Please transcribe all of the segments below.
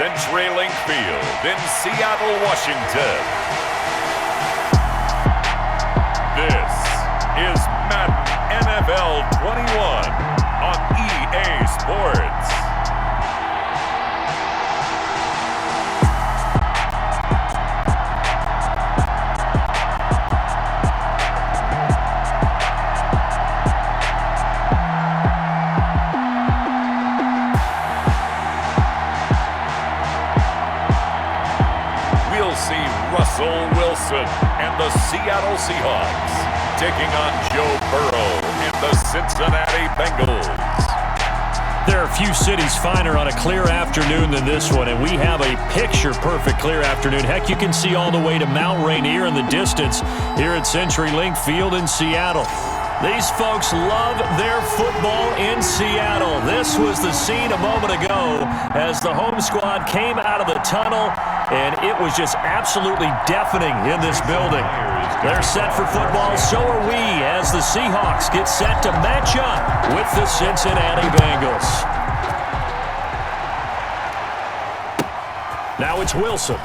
CenturyLink Field in Seattle, Washington. This is Madden NFL 21 on EA Sports. Russell Wilson and the Seattle Seahawks taking on Joe Burrow and the Cincinnati Bengals. There are a few cities finer on a clear afternoon than this one, and we have a picture-perfect clear afternoon. Heck, you can see all the way to Mount Rainier in the distance here at CenturyLink Field in Seattle. These folks love their football in Seattle. This was the scene a moment ago as the home squad came out of the tunnel, and it was just absolutely deafening in this building. They're set for football, so are we, as the Seahawks get set to match up with the Cincinnati Bengals. Now it's Wilson.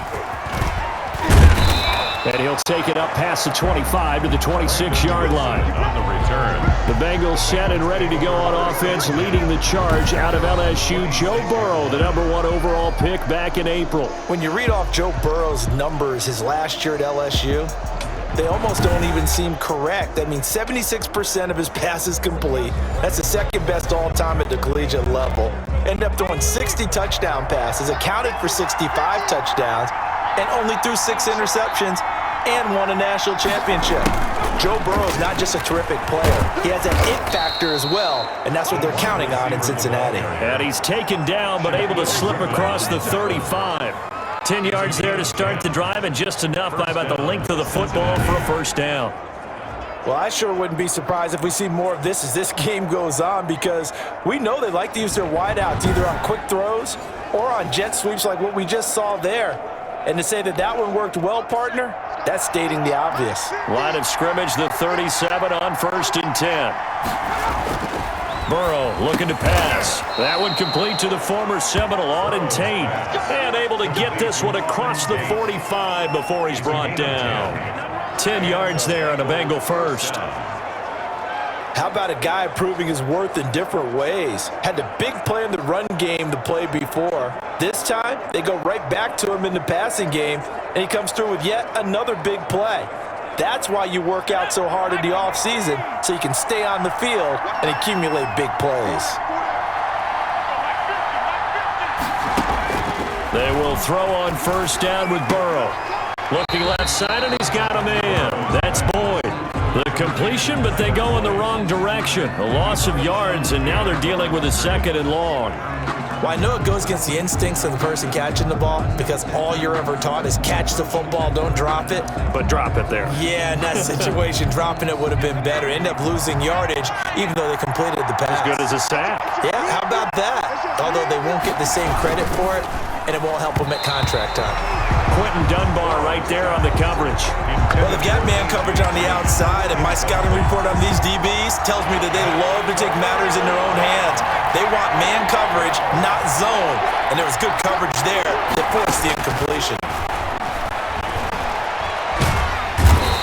And he'll take it up past the 25 to the 26-yard line. On the return. The Bengals set and ready to go on offense, leading the charge out of LSU. Joe Burrow, the #1 overall pick back in April. When you read off Joe Burrow's numbers his last year at LSU, they almost don't even seem correct. I mean, 76% of his passes complete. That's the second best all-time at the collegiate level. Ended up throwing 60 touchdown passes, accounted for 65 touchdowns, and only threw 6 interceptions and won a national championship. Joe Burrow is not just a terrific player. He has an it factor as well, and that's what they're counting on in Cincinnati. And he's taken down, but able to slip across the 35. 10 yards there to start the drive, and just enough by about the length of the football for a first down. Well, I sure wouldn't be surprised if we see more of this as this game goes on, because we know they like to use their wideouts either on quick throws or on jet sweeps like what we just saw there. And to say that that one worked well, partner, that's stating the obvious. Line of scrimmage, the 37 on 1st and 10. Burrow looking to pass. That one complete to the former Seminole, Auden Tate. And able to get this one across the 45 before he's brought down. 10 yards there on a Bengal first. How about a guy proving his worth in different ways? Had the big play in the run game to play before. This time, they go right back to him in the passing game, and he comes through with yet another big play. That's why you work out so hard in the offseason, so you can stay on the field and accumulate big plays. They will throw on first down with Burrow. Looking left side, and he's got a man. That's Boyd. The completion, but they go in the wrong direction. A loss of yards, and now they're dealing with a 2nd and long. Well, I know it goes against the instincts of the person catching the ball, because all you're ever taught is catch the football, don't drop it. But drop it there. Yeah, in that situation, dropping it would have been better. End up losing yardage, even though they completed the pass. As good as a sack. Yeah, how about that? Although they won't get the same credit for it, and it won't help them at contract time. Quentin Dunbar right there on the coverage. Well, they've got man coverage on the outside, and my scouting report on these DBs tells me that they love to take matters in their own hands. They want man coverage, not zone, and there was good coverage there that forced the incompletion.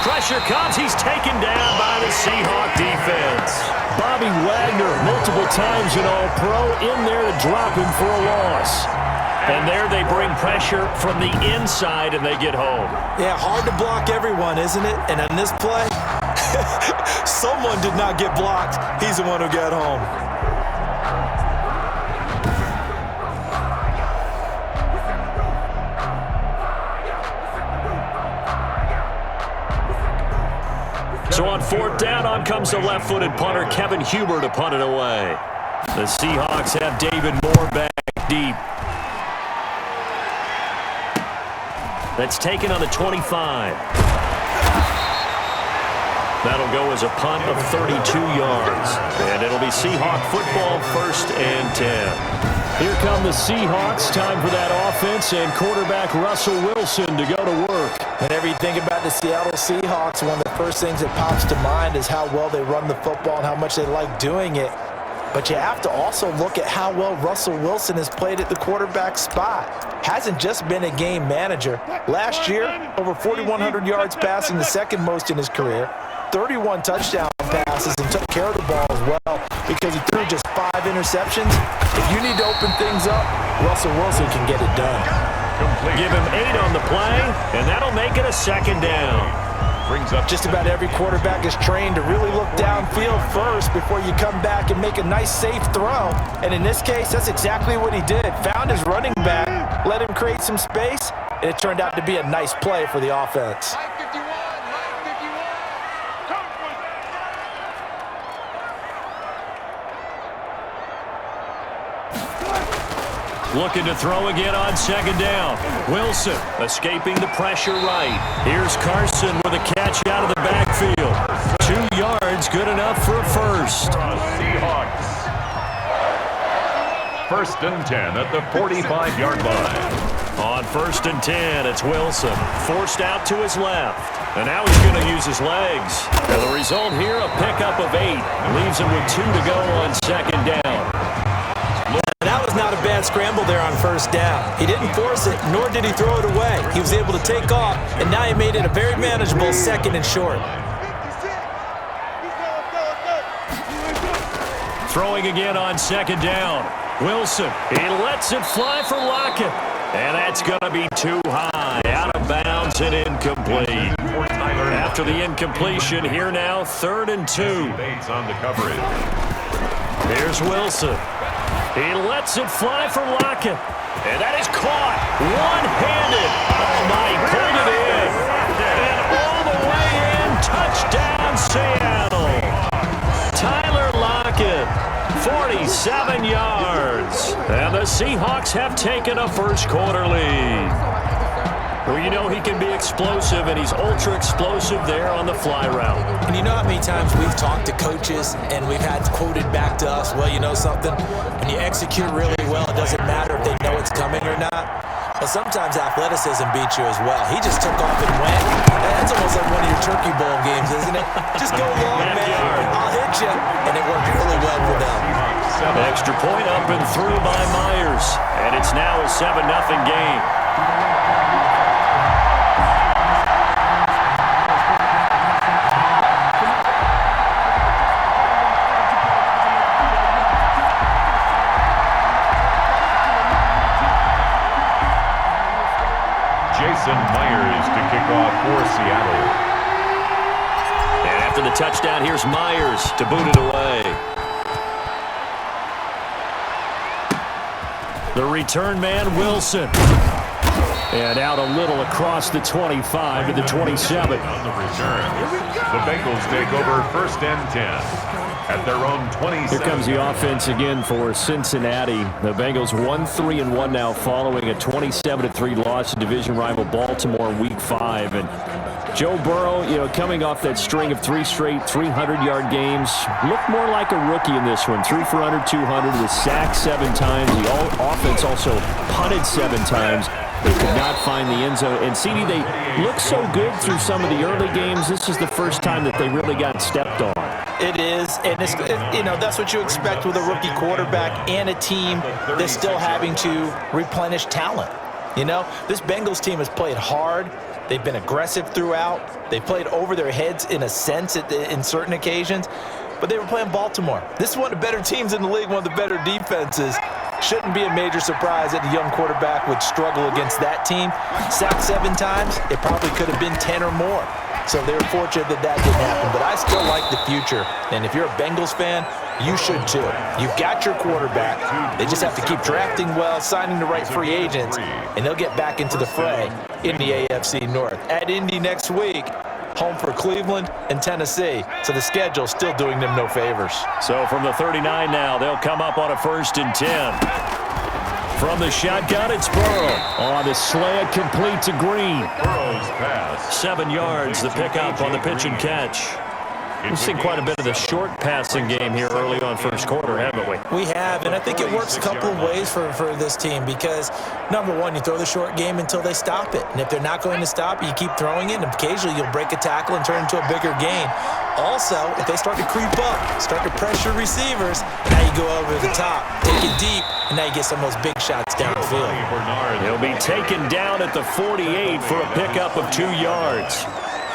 Pressure comes. He's taken down by the Seahawk defense. Bobby Wagner, multiple times an All-Pro, in there to drop him for a loss. And there they bring pressure from the inside, and they get home. Yeah, hard to block everyone, isn't it? And on this play, someone did not get blocked. He's the one who got home. So on 4th down, on comes the left-footed punter, Kevin Huber, to punt it away. The Seahawks have David Moore back deep. That's taken on the 25. That'll go as a punt of 32 yards. And it'll be Seahawk football, 1st and 10. Here come the Seahawks. Time for that offense and quarterback Russell Wilson to go to work. Whenever you think about the Seattle Seahawks, one of the first things that pops to mind is how well they run the football and how much they like doing it. But you have to also look at how well Russell Wilson has played at the quarterback spot. Hasn't just been a game manager. Last year, over 4,100 yards passing, the second most in his career. 31 touchdown passes and took care of the ball as well because he threw just 5 interceptions. If you need to open things up, Russell Wilson can get it done. Give him 8 on the play, and that'll make it a second down. Brings up just about every quarterback is trained to really look downfield first before you come back and make a nice, safe throw. And in this case, that's exactly what he did. Found his running back, let him create some space, and it turned out to be a nice play for the offense. Looking to throw again on second down. Wilson escaping the pressure right. Here's Carson with a catch out of the backfield. 2 yards, good enough for a first. Seahawks. 1st and 10 at the 45-yard line. On 1st and 10, it's Wilson. Forced out to his left. And now he's going to use his legs. And the result here, a pickup of 8. Leaves him with 2 to go on second down. That was not a bad scramble there on 1st down. He didn't force it, nor did he throw it away. He was able to take off, and now he made it a very manageable 2nd and short. Throwing again on second down. Wilson, he lets it fly for Lockett. And that's going to be too high. Out of bounds and incomplete. After the incompletion, here now, 3rd and 2. On the coverage. Here's Wilson. He lets it fly for Lockett. And that is caught. One-handed. Oh, my, he pulled it in. And all the way in. Touchdown, Seattle. Tyler Lockett, 47 yards. And the Seahawks have taken a first-quarter lead. Well, you know he can be explosive, and he's ultra-explosive there on the fly route. And you know how many times we've talked to coaches and we've had quoted back to us, well, you know something? When you execute really well, it doesn't matter if they know it's coming or not. But sometimes athleticism beats you as well. He just took off and went. That's almost like one of your Turkey Bowl games, isn't it? Just go long, man. I'll hit you. And it worked really well for them. Extra point up and through by Myers. And it's now a 7-0 game. Myers to kick off for Seattle. And after the touchdown, here's Myers to boot it away. The return man, Wilson. And out a little across the 25 to the 27. On the return, the Bengals take over 1st and 10. At their own 27. Here comes the offense again for Cincinnati. The Bengals 1-3-1 now following a 27-3 loss to division rival Baltimore in Week 5. And Joe Burrow, you know, coming off that string of 3 straight 300-yard games, looked more like a rookie in this one. 3 for under 200, was sacked 7 times. The offense also punted 7 times. They could not find the end zone. And CD, they looked so good through some of the early games. This is the first time that they really got stepped on. It is, and it's, you know, that's what you expect with a rookie quarterback and a team that's still having to replenish talent. You know, this Bengals team has played hard. They've been aggressive throughout. They played over their heads in a sense in certain occasions, but they were playing Baltimore. This is one of the better teams in the league, one of the better defenses. Shouldn't be a major surprise that the young quarterback would struggle against that team. Sacked 7 times, it probably could have been 10 or more. So they're fortunate that that didn't happen. But I still like the future. And if you're a Bengals fan, you should too. You've got your quarterback. They just have to keep drafting well, signing the right free agents, and they'll get back into the fray in the AFC North. At Indy next week, home for Cleveland and Tennessee. So the schedule's still doing them no favors. So from the 39 now, they'll come up on a 1st and 10. From the shotgun, it's Burrow. On the slant, complete to Green. Burrow's pass. 7 yards, the pickup on the pitch and catch. We've seen quite a bit of the short passing game here early on first quarter, haven't we? We have, and I think it works a couple of ways for this team because, number one, you throw the short game until they stop it. And if they're not going to stop it, you keep throwing it, and occasionally you'll break a tackle and turn into a bigger gain. Also, if they start to creep up, start to pressure receivers, now you go over the top, take it deep, and now you get some of those big shots downfield. He'll be taken down at the 48 for a pickup of 2 yards.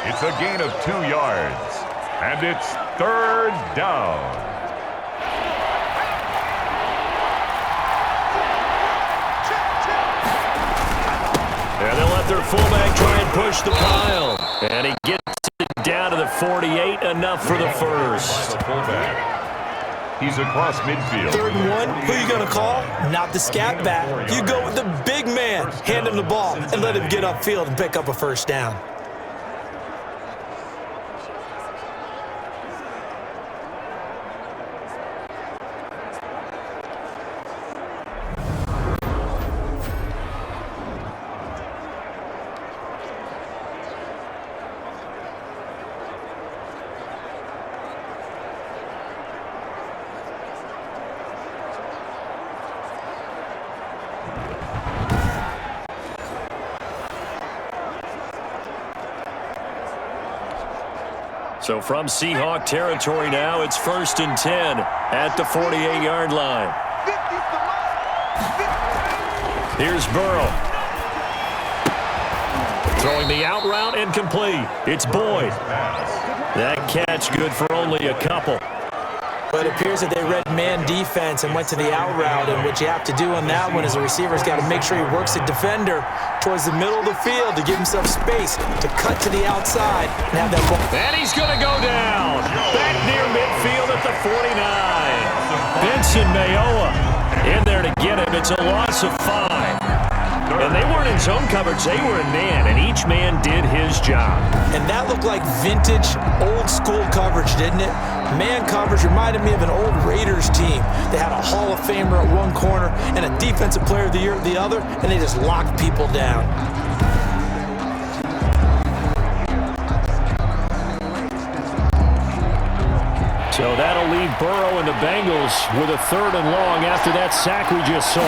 It's a gain of 2 yards, and it's third down. And they'll let their fullback try and push the pile. And he gets it down to the 48, enough for the first. He's across midfield. 3rd and 1, who are you going to call? Not the scat back. You go with the big man, hand him the ball, and let him get upfield and pick up a first down. So from Seahawk territory now, it's 1st and 10 at the 48-yard line. Here's Burrow. Throwing the out route incomplete. It's Boyd. That catch good for only a couple. But it appears that they read man defense and went to the out route, and what you have to do on that one is the receiver's got to make sure he works the defender towards the middle of the field to give himself space to cut to the outside and have that ball. And he's going to go down. Back near midfield at the 49. Vincent Mayoa in there to get him. It's a loss of 5. And they weren't in zone coverage. They were in man, and each man did his job. And that looked like vintage, old-school coverage, didn't it? Man coverage reminded me of an old Raiders team. They had a Hall of Famer at one corner and a Defensive Player of the Year at the other, and they just locked people down. So that'll leave Burrow and the Bengals with a 3rd and long after that sack we just saw.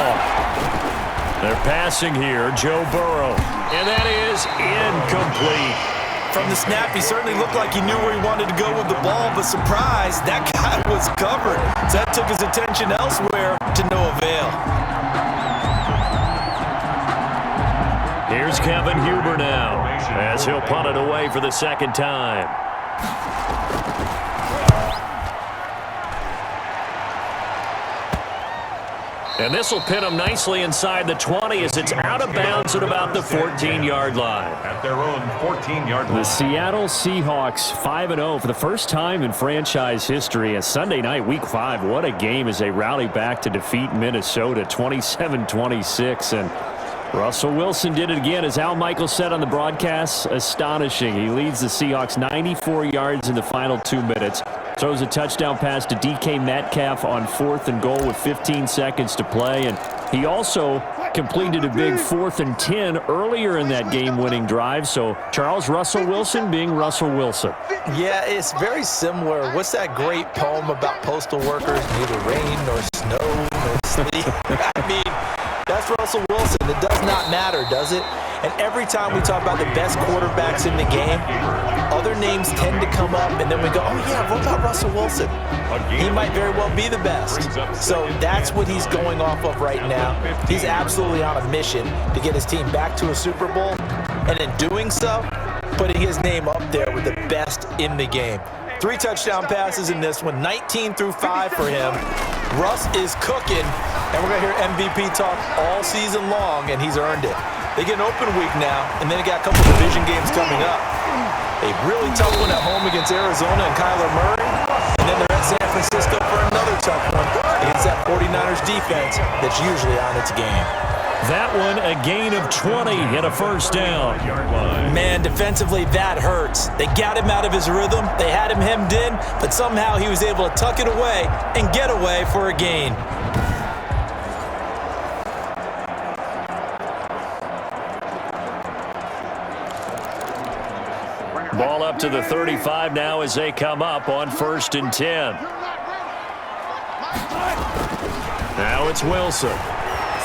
They're passing here, Joe Burrow, and that is incomplete. From the snap, he certainly looked like he knew where he wanted to go with the ball, but surprise, that guy was covered. So that took his attention elsewhere to no avail. Here's Kevin Huber now, as he'll punt it away for the 2nd time. And this will pin them nicely inside the 20 as it's out of bounds at about the 14-yard line. At their own 14-yard line. The Seattle Seahawks 5-0 for the first time in franchise history. And Sunday night, Week 5, what a game as they rally back to defeat Minnesota 27-26. And Russell Wilson did it again, as Al Michaels said on the broadcast. Astonishing. He leads the Seahawks 94 yards in the final 2 minutes. Throws a touchdown pass to DK Metcalf on 4th and goal with 15 seconds to play. And he also completed a big 4th and 10 earlier in that game-winning drive. So Charles Russell Wilson being Russell Wilson. Yeah, it's very similar. What's that great poem about postal workers? Neither rain nor snow nor sleet. I mean, that's Russell Wilson. It does not matter, does it? And every time we talk about the best quarterbacks in the game, other names tend to come up, and then we go, oh, yeah, what about Russell Wilson? He might very well be the best. So that's what he's going off of right now. He's absolutely on a mission to get his team back to a Super Bowl, and in doing so, putting his name up there with the best in the game. 3 touchdown passes in this one, 19 through 5 for him. Russ is cooking, and we're going to hear MVP talk all season long, and he's earned it. They get an open week now, and then they got a couple division games coming up. A really tough one at home against Arizona and Kyler Murray, and then they're at San Francisco for another tough one against that 49ers defense that's usually on its game. That one, a gain of 20 and a first down. Man, defensively, that hurts. They got him out of his rhythm. They had him hemmed in, but somehow he was able to tuck it away and get away for a gain. Ball up to the 35 now as they come up on 1st and 10. Now it's Wilson.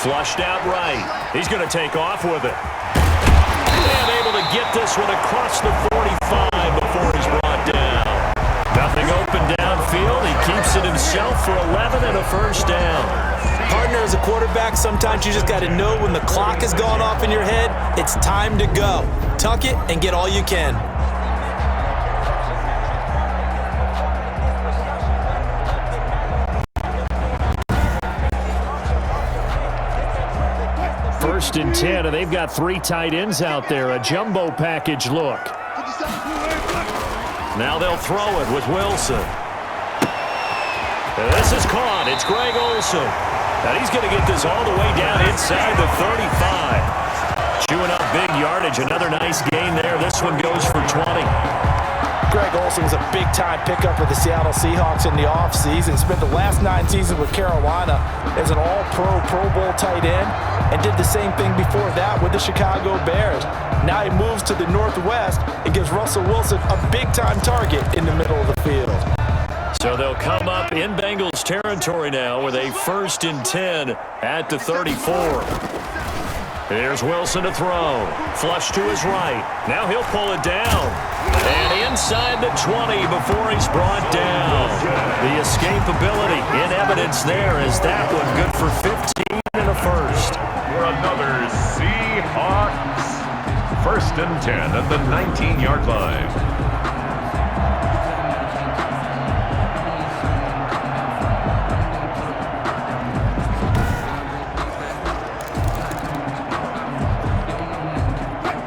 Flushed out right. He's going to take off with it. And able to get this one across the 45 before he's brought down. Nothing open downfield. He keeps it himself for 11 and a 1st down. Partner, as a quarterback, sometimes you just got to know when the clock has gone off in your head, it's time to go. Tuck it and get all you can. First and 10, and they've got 3 tight ends out there. A jumbo package look. Now they'll throw it with Wilson. This is caught. It's Greg Olsen. And he's going to get this all the way down inside the 35. Chewing up big yardage. Another nice gain there. This one goes for 20. Greg Olsen was a big-time pickup for the Seattle Seahawks in the offseason. Spent the last 9 seasons with Carolina as an all-pro, Pro Bowl tight end, and did the same thing before that with the Chicago Bears. Now he moves to the Northwest and gives Russell Wilson a big-time target in the middle of the field. So they'll come up in Bengals territory now with a 1st and 10 at the 34. Here's Wilson to throw. Flush to his right. Now he'll pull it down. And inside the 20 before he's brought down. The escapability in evidence there as that one good for 15 and a 1st. For another Seahawks. 1st and 10 at the 19-yard line.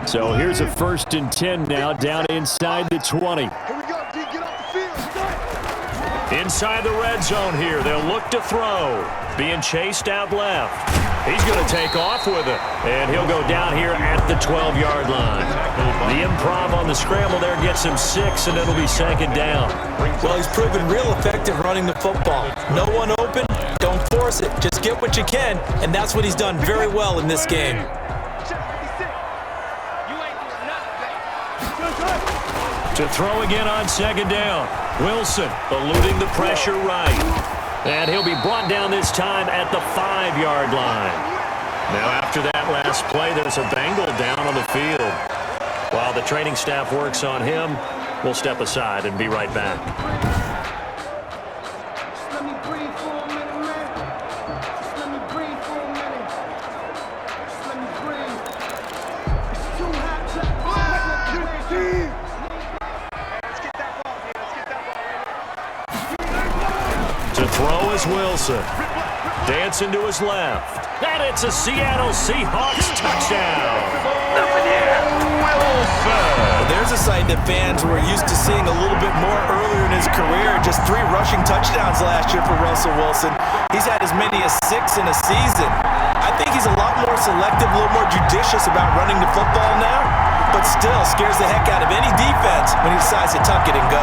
So here's a 1st and 10 now down inside the 20. Inside the red zone here. They'll look to throw. Being chased out left. He's going to take off with it. And he'll go down here at the 12-yard line. The improv on the scramble there gets him 6, and it'll be 2nd down. Well, he's proven real effective running the football. No one open, don't force it. Just get what you can, and that's what he's done very well in this game. To throw again on 2nd down. Wilson eluding the pressure right. And he'll be brought down this time at the 5-yard line. Now after that last play, there's a Bengal down on the field. While the training staff works on him, we'll step aside and be right back. Throw is Wilson. Dancing to his left. And it's a Seattle Seahawks touchdown. Wilson. Well, there's a sight that fans were used to seeing a little bit more earlier in his career. Just 3 rushing touchdowns last year for Russell Wilson. He's had as many as 6 in a season. I think he's a lot more selective, a little more judicious about running the football now, but still scares the heck out of any defense when he decides to tuck it and go.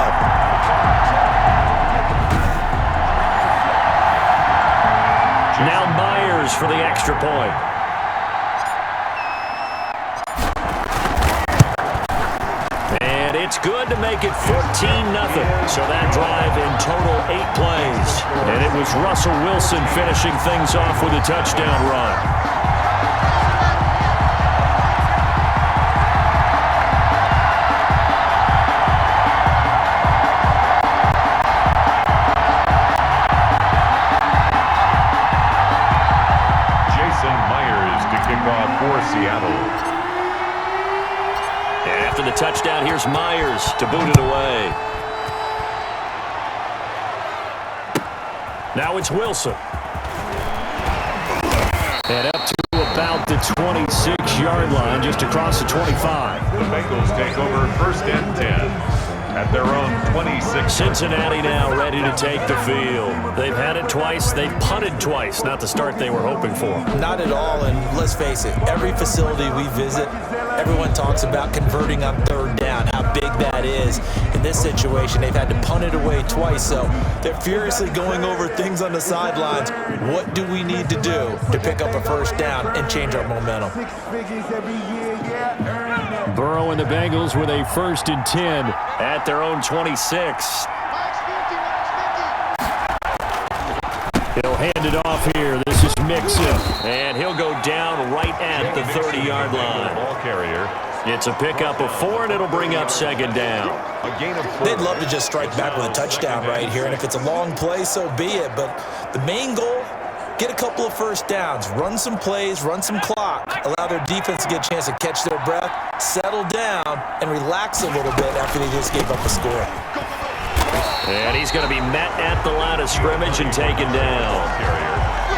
Now Myers for the extra point. And it's good to make it 14-0. So that drive in total 8 plays. And it was Russell Wilson finishing things off with a touchdown run. For Seattle. And after the touchdown, here's Myers to boot it away. Now it's Wilson. And up to about the 26-yard line, just across the 25. The Bengals take over 1st and 10. At their own 26. Cincinnati now ready to take the field. They've had it twice. They've punted twice. Not the start they were hoping for. Not at all, and let's face it, every facility we visit, everyone talks about converting on 3rd down, how big that is. In this situation, they've had to punt it away twice, so they're furiously going over things on the sidelines. What do we need to do to pick up a 1st down and change our momentum? Burrow and the Bengals with a 1st and 10 at their own 26. He'll hand it off here. This is Mixon. And he'll go down right at the 30-yard line. Ball carrier. It's a pickup of 4, and it'll bring up 2nd down. They'd love to just strike back with a touchdown right here, and if it's a long play, so be it. But the main goal, get a couple of 1st downs, run some plays, run some clock, allow their defense to get a chance to catch their breath, settle down, and relax a little bit after they just gave up a score. And he's going to be met at the line of scrimmage and taken down.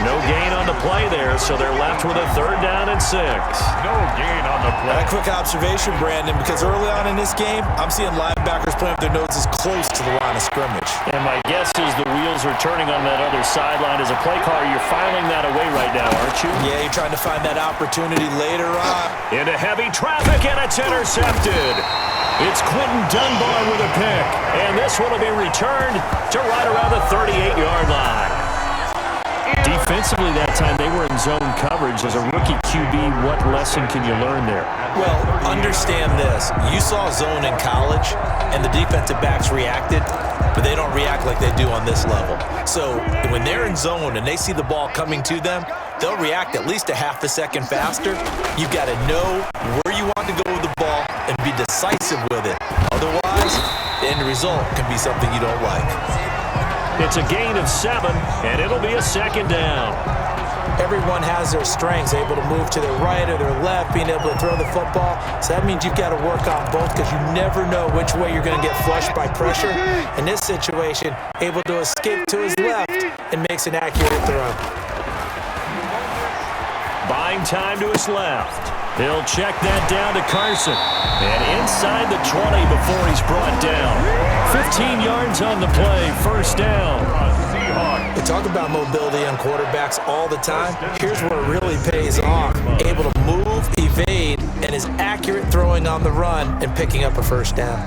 No gain on the play there, so they're left with a 3rd down and 6. No gain on the play. A quick observation, Brandon, because early on in this game, I'm seeing linebackers putting up their noses close to the line of scrimmage. And my guess is the wheels are turning on that other sideline. As a play caller, you're filing that away right now, aren't you? Yeah, you're trying to find that opportunity later on. Into heavy traffic, and it's intercepted. It's Quentin Dunbar with a pick, and this one will be returned to right around the 38-yard line. Defensively that time, they were in zone coverage. As a rookie QB, what lesson can you learn there? Well, understand this. You saw zone in college, and the defensive backs reacted, but they don't react like they do on this level. So when they're in zone and they see the ball coming to them, they'll react at least a half a second faster. You've got to know where you want to go with the ball and be decisive with it. Otherwise, the end result can be something you don't like. It's a gain of 7, and it'll be a 2nd down. Everyone has their strengths, able to move to their right or their left, being able to throw the football. So that means you've got to work on both because you never know which way you're going to get flushed by pressure. In this situation, able to escape to his left and makes an accurate throw. Buying time to his left. He'll check that down to Carson. And inside the 20 before he's brought down. 15 yards on the play, 1st down. We talk about mobility on quarterbacks all the time. Here's where it really pays off. Able to move, evade, and is accurate throwing on the run and picking up a 1st down.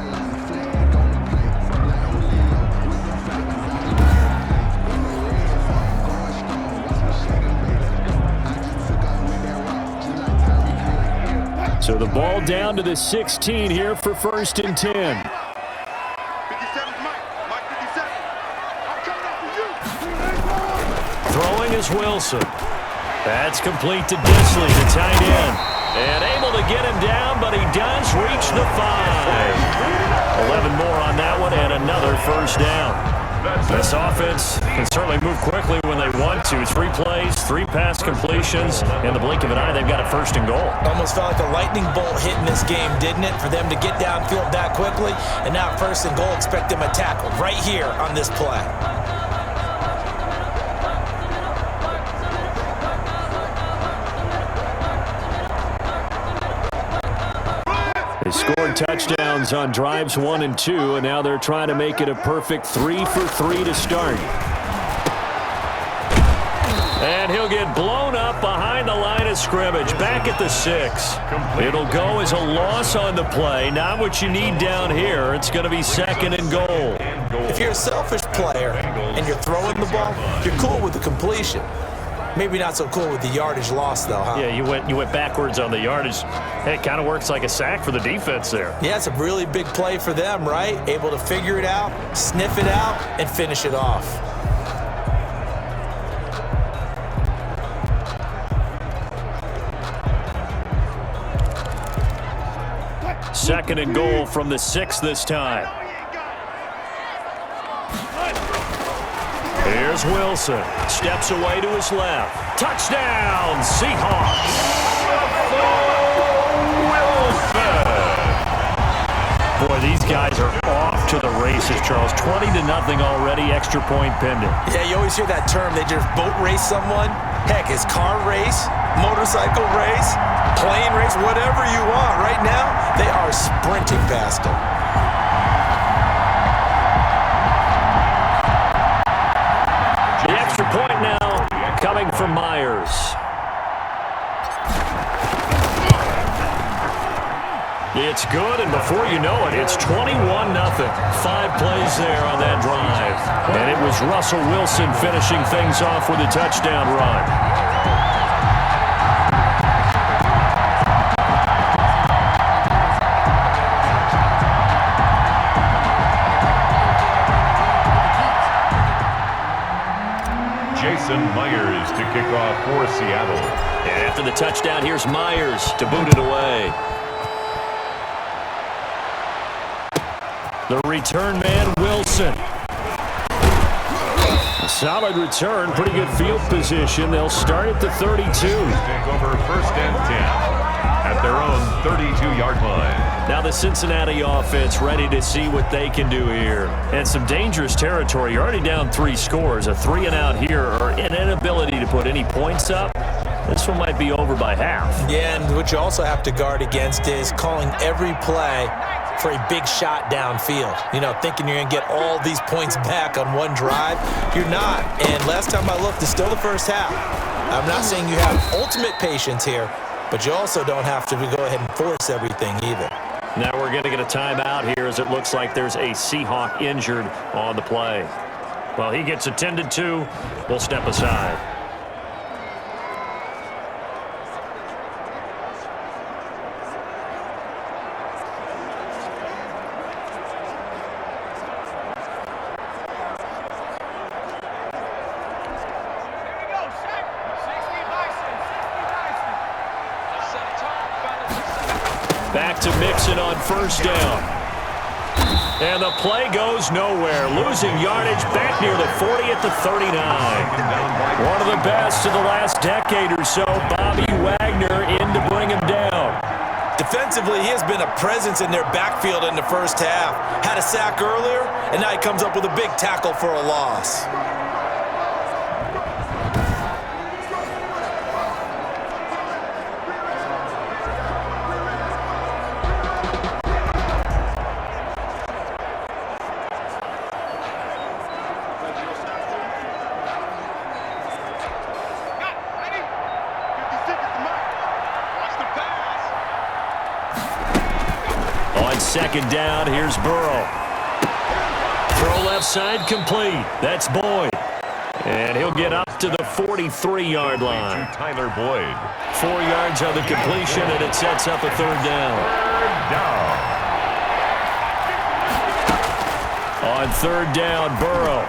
So the ball down to the 16 here for 1st and 10. Throwing is Wilson. That's complete to Disley, the tight end. And able to get him down, but he does reach the 5. 11 more on that one, and another 1st down. This offense can certainly move quickly when they want to. 3 plays, 3 pass completions. In the blink of an eye, they've got a 1st and goal. Almost felt like a lightning bolt hit in this game, didn't it? For them to get downfield that quickly. And now 1st and goal, expect them to tackle right here on this play. They scored touchdowns on drives 1 and 2, and now they're trying to make it a perfect 3 for 3 to start. And he'll get blown up behind the line of scrimmage, back at the 6. It'll go as a loss on the play, not what you need down here. It's going to be 2nd and goal. If you're a selfish player and you're throwing the ball, you're cool with the completion. Maybe not so cool with the yardage loss, though, huh? Yeah, you went backwards on the yardage. Hey, it kind of works like a sack for the defense there. Yeah, it's a really big play for them, right? Able to figure it out, sniff it out, and finish it off. Second and goal from the 6 this time. Here's Wilson. Steps away to his left. Touchdown, Seahawks. Wilson. Boy, these guys are off to the races, Charles. 20-0 already, extra point pending. Yeah, you always hear that term. They just boat race someone. Heck, it's car race, motorcycle race, plane race, whatever you want. Right now, they are sprinting past them. The extra point now coming from Myers. It's good, and before you know it, it's 21-0. 5 plays there on that drive. And it was Russell Wilson finishing things off with a touchdown run. the touchdown. Here's Myers to boot it away. The return man, Wilson. A solid return, pretty good field position. They'll start at the 32. Take over 1st and 10 at their own 32-yard line. Now the Cincinnati offense ready to see what they can do here. And some dangerous territory. You're already down 3 scores. A 3-and-out here, or an inability to put any points up. This one might be over by half. Yeah, and what you also have to guard against is calling every play for a big shot downfield. You know, thinking you're going to get all these points back on one drive. You're not. And last time I looked, it's still the first half. I'm not saying you have ultimate patience here, but you also don't have to go ahead and force everything either. Now we're going to get a timeout here as it looks like there's a Seahawk injured on the play. Well, he gets attended to. We'll step aside. Back to Mixon on 1st down. And the play goes nowhere. Losing yardage back near the 40 at the 39. One of the best of the last decade or so. Bobby Wagner in to bring him down. Defensively, he has been a presence in their backfield in the first half. Had a sack earlier, and now he comes up with a big tackle for a loss. On 2nd down, here's Burrow. Throw left side complete. That's Boyd. And he'll get up to the 43-yard line. Tyler Boyd. 4 yards on the completion, and it sets up a 3rd down. On 3rd down, Burrow.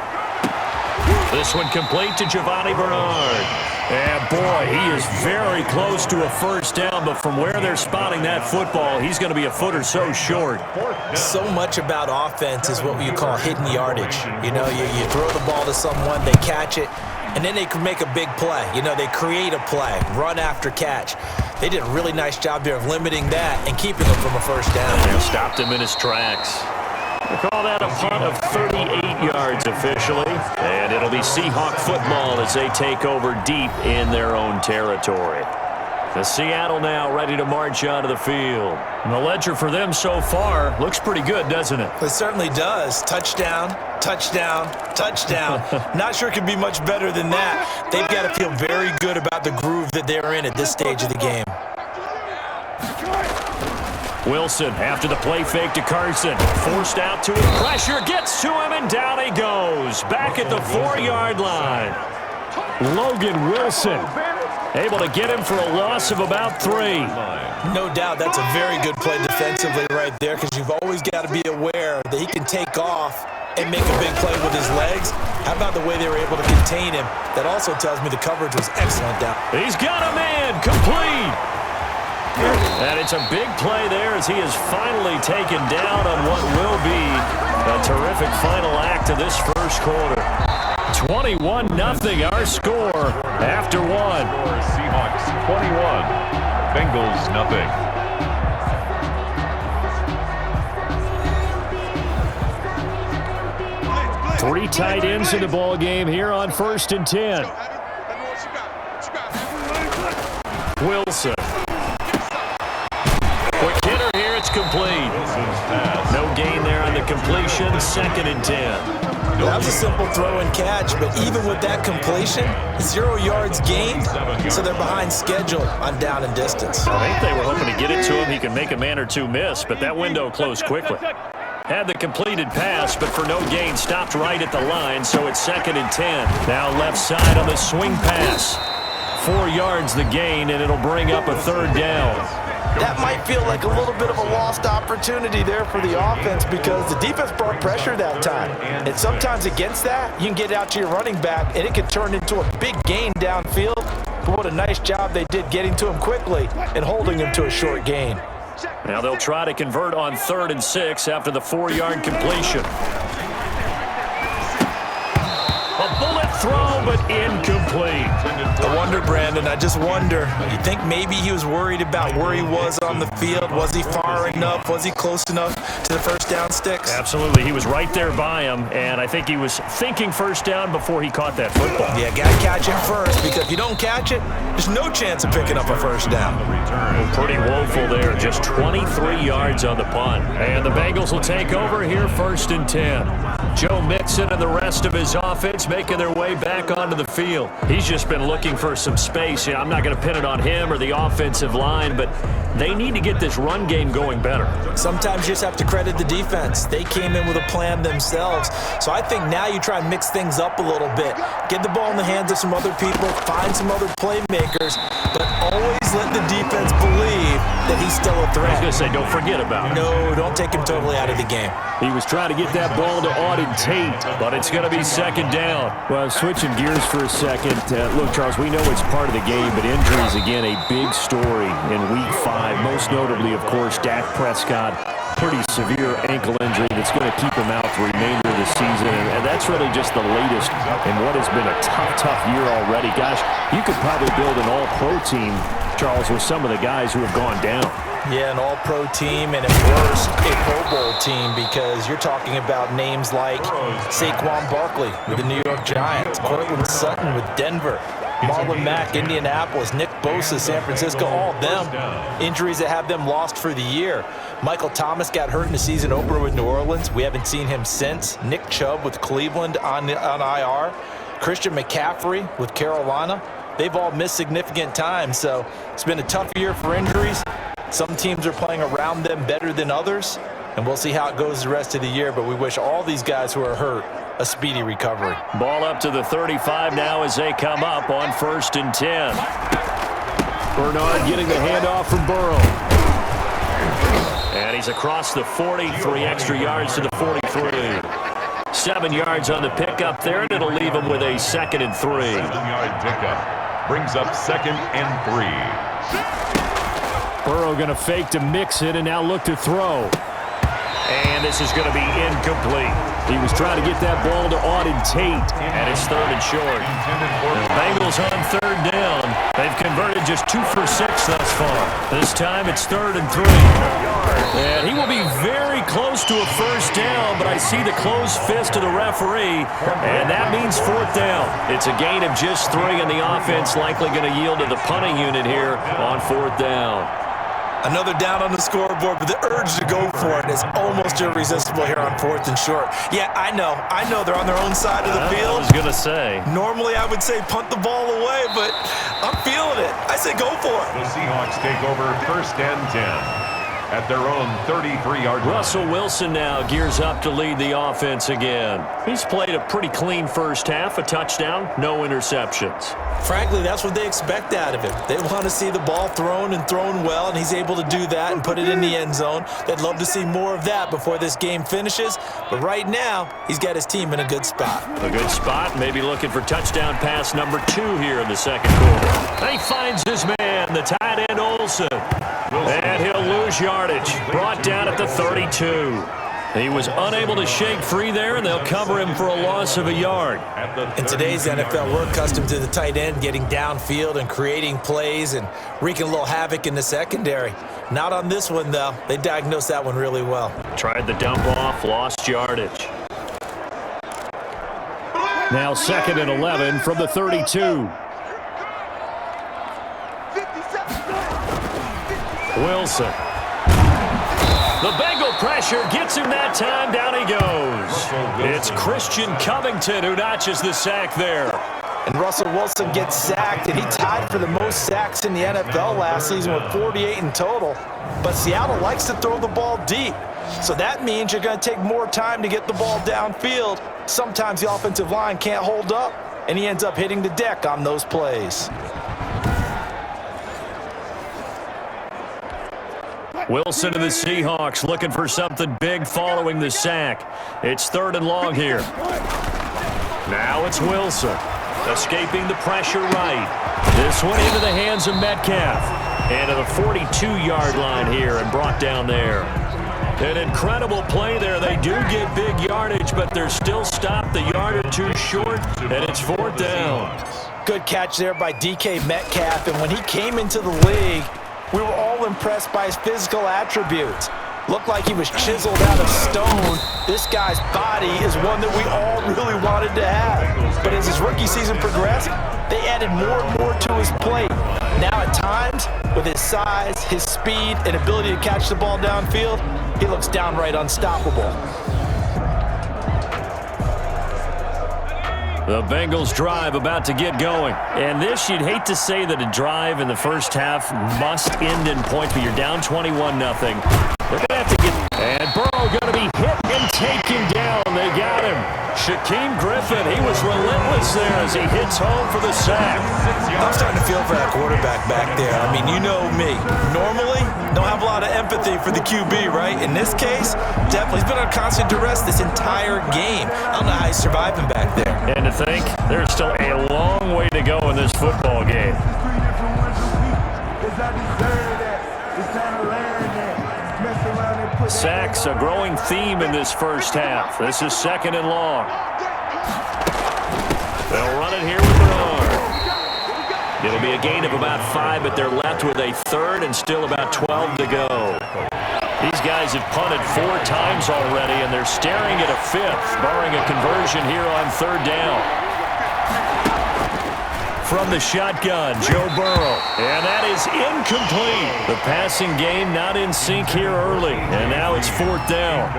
This one complete to Giovanni Bernard. And boy, he is very close to a 1st down, but from where they're spotting that football, he's going to be a foot or so short. So much about offense is what you call hidden yardage. You know, you throw the ball to someone, they catch it, and then they can make a big play. You know, they create a play, run after catch. They did a really nice job there of limiting that and keeping him from a 1st down. They stopped him in his tracks. We'll call that a punt of 38 yards officially. And it'll be Seahawk football as they take over deep in their own territory. The Seattle now ready to march onto the field. And the ledger for them so far looks pretty good, doesn't it? It certainly does. Touchdown, touchdown, touchdown. Not sure it could be much better than that. They've got to feel very good about the groove that they're in at this stage of the game. Wilson after the play fake to Carson. Forced out to him. Pressure gets to him, and down he goes. Back at the 4-yard line. Logan Wilson able to get him for a loss of about 3. No doubt that's a very good play defensively right there, because you've always got to be aware that he can take off and make a big play with his legs. How about the way they were able to contain him? That also tells me the coverage was excellent down. He's got a man. Complete. And it's a big play there as he is finally taken down on what will be a terrific final act of this 1st quarter. 21-0 our score after 1. Seahawks 21, Bengals 0. 3 tight ends in the ball game here on 1st and 10. Wilson. Quick hitter here, it's complete. No gain there on the completion, 2nd and 10. That was a simple throw and catch, but even with that completion, 0 yards gained, so they're behind schedule on down and distance. I think they were hoping to get it to him. He can make a man or two miss, but that window closed quickly. Had the completed pass, but for no gain, stopped right at the line, so it's 2nd and 10. Now left side on the swing pass. 4 yards the gain, and it'll bring up a 3rd down. That might feel like a little bit of a lost opportunity there for the offense, because the defense brought pressure that time. And sometimes against that, you can get out to your running back, and it can turn into a big gain downfield. But what a nice job they did getting to him quickly and holding him to a short gain. Now they'll try to convert on 3rd and 6 after the 4-yard completion. A bullet throw, but incomplete. I wonder, Brandon, I just wonder, you think maybe he was worried about where he was on the field? Was he far enough? Was he close enough to the first down sticks? Absolutely. He was right there by him, and I think he was thinking first down before he caught that football. Yeah, got to catch it first, because if you don't catch it, there's no chance of picking up a first down. Pretty woeful there. Just 23 yards on the punt. And the Bengals will take over here 1st and 10. Joe Mixon and the rest of his offense making their way back onto the field. He's just been looking for some space. I'm not going to pin it on him or the offensive line, but they need to get this run game going better. Sometimes you just have to credit the defense. They came in with a plan themselves. So I think now you try and mix things up a little bit. Get the ball in the hands of some other people, find some other playmakers, but always let the defense believe that he's still a threat. I was going to say, don't forget about him. No, don't take him totally out of the game. He was trying to get that ball to Auden Tate, but it's going to be 2nd down. Well, switching gears for a second. Look, Charles, we know it's part of the game, but injuries, again, a big story in Week 5. Most notably, of course, Dak Prescott. Pretty severe ankle injury that's going to keep him out the remainder of the season. And that's really just the latest in what has been a tough year already. Gosh, you could probably build an all-pro team, Charles, with some of the guys who have gone down. Yeah, an all-pro team, and at worst, a Pro Bowl team, because you're talking about names like Saquon Barkley with the New York Giants, Cortland Sutton with Denver, Marlon Mack, Indianapolis, Nick Bosa, San Francisco, all of them injuries that have them lost for the year. Michael Thomas got hurt in the season opener with New Orleans. We haven't seen him since. Nick Chubb with Cleveland on IR. Christian McCaffrey with Carolina. They've all missed significant time, so it's been a tough year for injuries. Some teams are playing around them better than others, and we'll see how it goes the rest of the year, but we wish all these guys who are hurt a speedy recovery. Ball up to the 35 now as they come up on 1st and 10. Bernard getting the handoff from Burrow. And he's across the 40, 3 extra yards to the 43. 7 yards on the pickup there, and it'll leave him with a 2nd and 3. 7-yard pickup brings up 2nd and 3. Burrow going to fake to mix it and now look to throw. And this is going to be incomplete. He was trying to get that ball to Auden Tate, and it's 3rd and short. The Bengals on 3rd down. They've converted just 2 for 6 thus far. This time it's 3rd and 3. And he will be very close to a first down, but I see the closed fist of the referee, and that means 4th down. It's a gain of just 3, and the offense likely going to yield to the punting unit here on 4th down. Another down on the scoreboard, but the urge to go for it is almost irresistible here on 4th and short. Yeah, I know they're on their own side of the field. I was going to say. Normally I would say punt the ball away, but I'm feeling it. I say go for it. The Seahawks take over 1st and 10 at their own 33-yard line. Russell Wilson now gears up to lead the offense again. He's played a pretty clean first half, a touchdown, no interceptions. Frankly, that's what they expect out of him. They want to see the ball thrown and thrown well, and he's able to do that and put it in the end zone. They'd love to see more of that before this game finishes, but right now, he's got his team in a good spot. A good spot, maybe looking for touchdown pass number 2 here in the 2nd quarter. He finds his man, the tight end Olsen, and he'll lose yardage, brought down at the 32. He was unable to shake free there, and they'll cover him for a loss of a yard. In today's NFL, we're accustomed to the tight end getting downfield and creating plays and wreaking a little havoc in the secondary. Not on this one, though. They diagnosed that one really well. Tried the dump off, lost yardage. Now 2nd and 11 from the 32. Wilson. The Bengal pressure gets him that time. Down he goes. It's Christian Covington who notches the sack there. And Russell Wilson gets sacked, and he tied for the most sacks in the NFL last season with 48 in total. But Seattle likes to throw the ball deep. So that means you're going to take more time to get the ball downfield. Sometimes the offensive line can't hold up, and he ends up hitting the deck on those plays. Wilson to the Seahawks looking for something big following the sack. It's 3rd and long here. Now it's Wilson escaping the pressure right. This one into the hands of Metcalf. And to the 42-yard line here and brought down there. An incredible play there. They do get big yardage, but they're still stopped the yard or two short, and it's 4th down. Good catch there by DK Metcalf, and when he came into the league, we were all impressed by his physical attributes. Looked like he was chiseled out of stone. This guy's body is one that we all really wanted to have. But as his rookie season progressed, they added more and more to his plate. Now at times, with his size, his speed, and ability to catch the ball downfield, he looks downright unstoppable. The Bengals drive about to get going. And this, you'd hate to say that a drive in the first half must end in points, but you're down 21-0. They're going to have to get... And Burrow going to be hit and taken down. They got him. Shaquem Griffin, he was relentless there as he hits home for the sack. I'm starting to feel for that quarterback back there. I mean, you know me. Normally, don't have a lot of empathy for the QB, right? In this case, definitely. He's been on constant duress this entire game. I don't know how he's surviving back there. And to think, there's still a long way to go in this football game. Sacks, a growing theme in this first half. This is 2nd and long. They'll run it here with their arm. It'll be a gain of about 5, but they're left with a 3rd and still about 12 to go. These guys have punted 4 times already, and they're staring at a 5th, barring a conversion here on 3rd down. From the shotgun, Joe Burrow. And that is incomplete. The passing game not in sync here early. And now it's 4th down.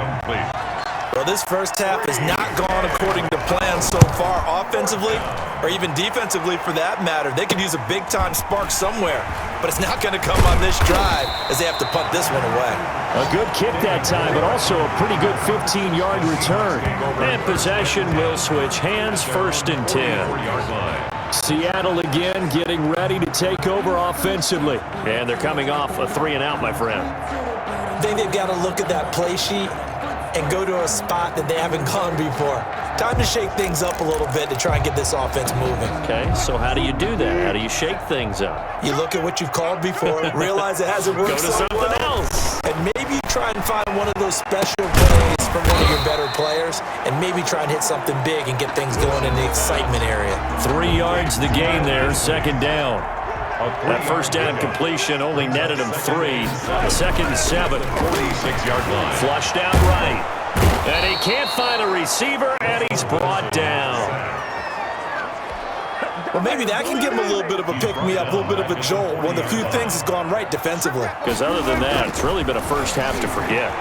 Well, this first half has not gone according to plan so far offensively or even defensively for that matter. They could use a big-time spark somewhere, but it's not going to come on this drive as they have to punt this one away. A good kick that time, but also a pretty good 15-yard return. And possession will switch hands, 1st and 10. Seattle again getting ready to take over offensively. And they're coming off a 3-and-out, my friend. I think they've got to look at that play sheet and go to a spot that they haven't gone before. Time to shake things up a little bit to try and get this offense moving. Okay, so how do you do that? How do you shake things up? You look at what you've called before, realize it hasn't worked Go to so something well, else. and maybe try and find one of those special plays from one of your better players, and maybe try and hit something big and get things going in the excitement area. 3 yards the gain there, 2nd down. That 1st down completion only netted him 3. 2nd and 7. 46-yard line. Flushed out right. And he can't find a receiver, and he's brought down. Well, maybe that can give him a little bit of a pick-me-up, a little bit of a jolt. One of the few things that's gone right defensively. Because other than that, it's really been a first half to forget.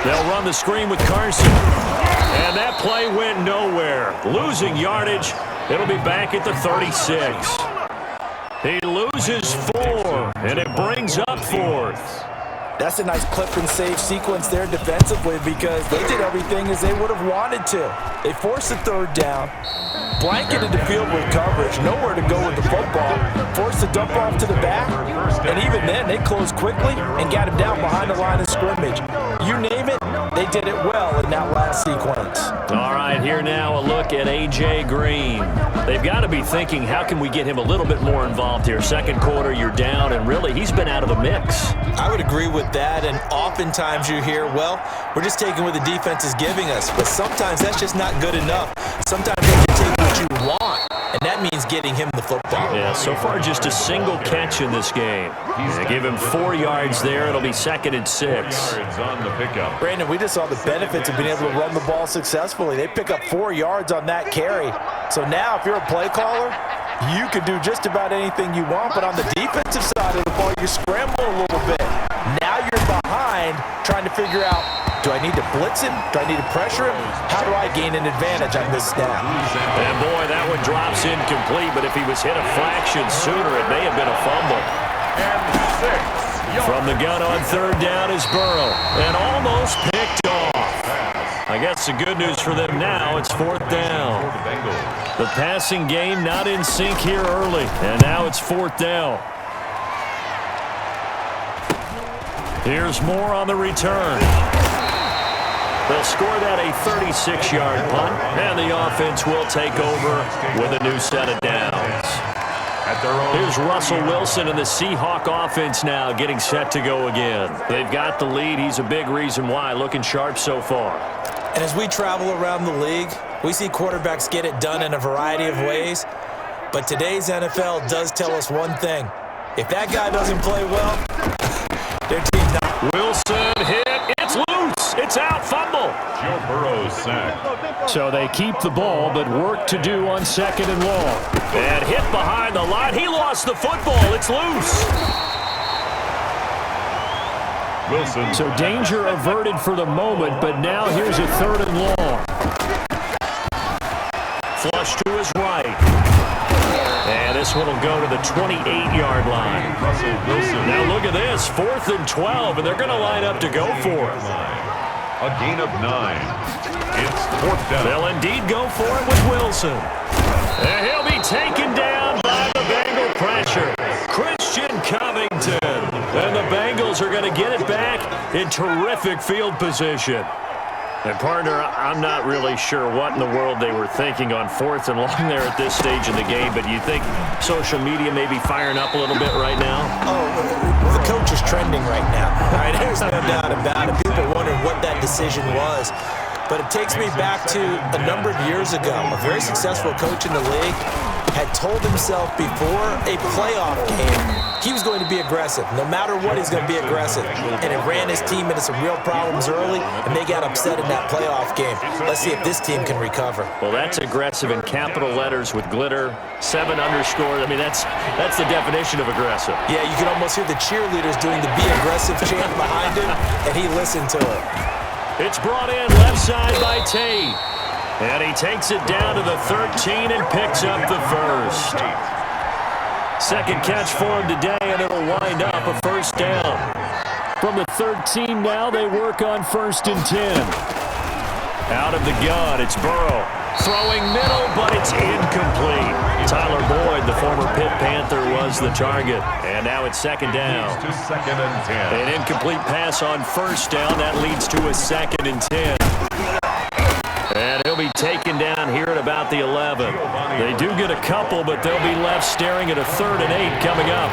They'll run the screen with Carson. And that play went nowhere. Losing yardage. It'll be back at the 36. He loses 4, and it brings up 4th. That's a nice clip and save sequence there defensively because they did everything as they would have wanted to. They forced the 3rd down, blanketed the field with coverage, nowhere to go with the football, forced the dump off to the back, and even then they closed quickly and got him down behind the line of scrimmage. You name it, they did it well in that last sequence. All right, here now a look at A.J. Green. They've got to be thinking, how can we get him a little bit more involved here? 2nd quarter, you're down, and really he's been out of the mix. I would agree with that, and oftentimes you hear, well, we're just taking what the defense is giving us, but sometimes that's just not good enough. Sometimes you have to take what you want, and that means getting him the football. Yeah, so far just a single catch in this game. They give him 4 yards there. It'll be 2nd and 6. Yards on the pickup. Brandon, we just saw the benefits of being able to run the ball successfully. They pick up 4 yards on that carry. So now if you're a play caller, you can do just about anything you want, but on the defensive side of the ball, you scramble a little bit. Now you're behind trying to figure out, do I need to blitz him? Do I need to pressure him? How do I gain an advantage on this snap? And boy, that one drops incomplete, but if he was hit a fraction sooner, it may have been a fumble. And 6. From the gun on 3rd down is Burrow, and almost picked off. I guess the good news for them now, it's 4th down. The passing game not in sync here early, and now it's 4th down. Here's more on the return. They'll score that a 36-yard punt, and the offense will take over with a new set of downs. at their own. Here's Russell Wilson and the Seahawk offense now getting set to go again. They've got the lead. He's a big reason why. Looking sharp so far. And as we travel around the league, we see quarterbacks get it done in a variety of ways. But today's NFL does tell us one thing. If that guy doesn't play well, their team's not. Wilson hit. It's loose. It's out. Fumble. Joe Burrow's sack. So they keep the ball, but work to do on 2nd and long. And hit behind the line. He lost the football. It's loose. Wilson. So danger averted for the moment, but now here's a 3rd and long. Flush to his right. And this one will go to the 28-yard line. Russell Wilson. Now look at this, 4th and 12, and they're going to line up to go for it. A gain of 9. It's 4th down. They'll indeed go for it with Wilson. And he'll be taken down by the Bengal pressure. Christian Covington. And the Bengals are going to get it back in terrific field position. And, partner, I'm not really sure what in the world they were thinking on 4th and long there at this stage in the game, but you think social media may be firing up a little bit right now? Oh, the coach is trending right now. All right, there's no doubt about it. People wondering what that decision was. But it takes me back to a number of years ago. A very successful coach in the league had told himself before a playoff game he was going to be aggressive. No matter what, he's going to be aggressive. And it ran his team into some real problems early, and they got upset in that playoff game. Let's see if this team can recover. Well, that's aggressive in capital letters with glitter, 7 underscore. I mean, that's the definition of aggressive. Yeah, you can almost hear the cheerleaders doing the be aggressive chant behind him, and he listened to it. It's brought in left side by Tate. And he takes it down to the 13 and picks up the first. Second catch for him today, and it'll wind up a 1st down. From the 13 now, they work on 1st and 10. Out of the gun, it's Burrow. Throwing middle, but it's incomplete. Tyler Boyd, the former Pitt Panther, was the target. And now it's 2nd down. To 2nd and 10. An incomplete pass on 1st down. That leads to a 2nd and 10. And he'll be taken down here at about the 11. They do get a couple, but they'll be left staring at a 3rd and 8 coming up.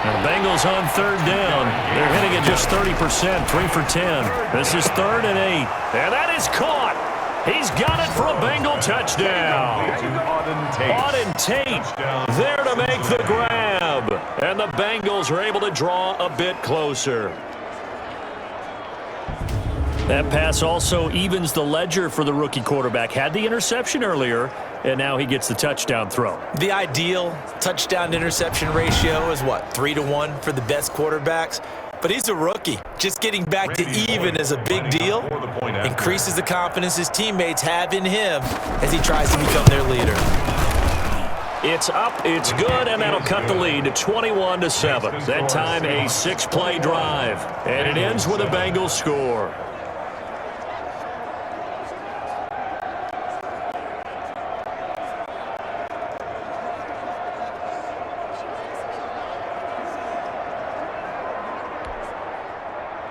And the Bengals on 3rd down. They're hitting at just 30%, 3 for 10. This is 3rd and 8. And that is caught. He's got it for a Bengal touchdown. Auden Tate there to make the grab. And the Bengals are able to draw a bit closer. That pass also evens the ledger for the rookie quarterback. Had the interception earlier, and now he gets the touchdown throw. The ideal touchdown-interception ratio is, what, 3-to-1 for the best quarterbacks? But he's a rookie. Just getting back to even is a big deal. Increases the confidence his teammates have in him as he tries to become their leader. It's up, it's good, and that'll cut the lead to 21-7. That time a 6-play drive, and it ends with a Bengals score.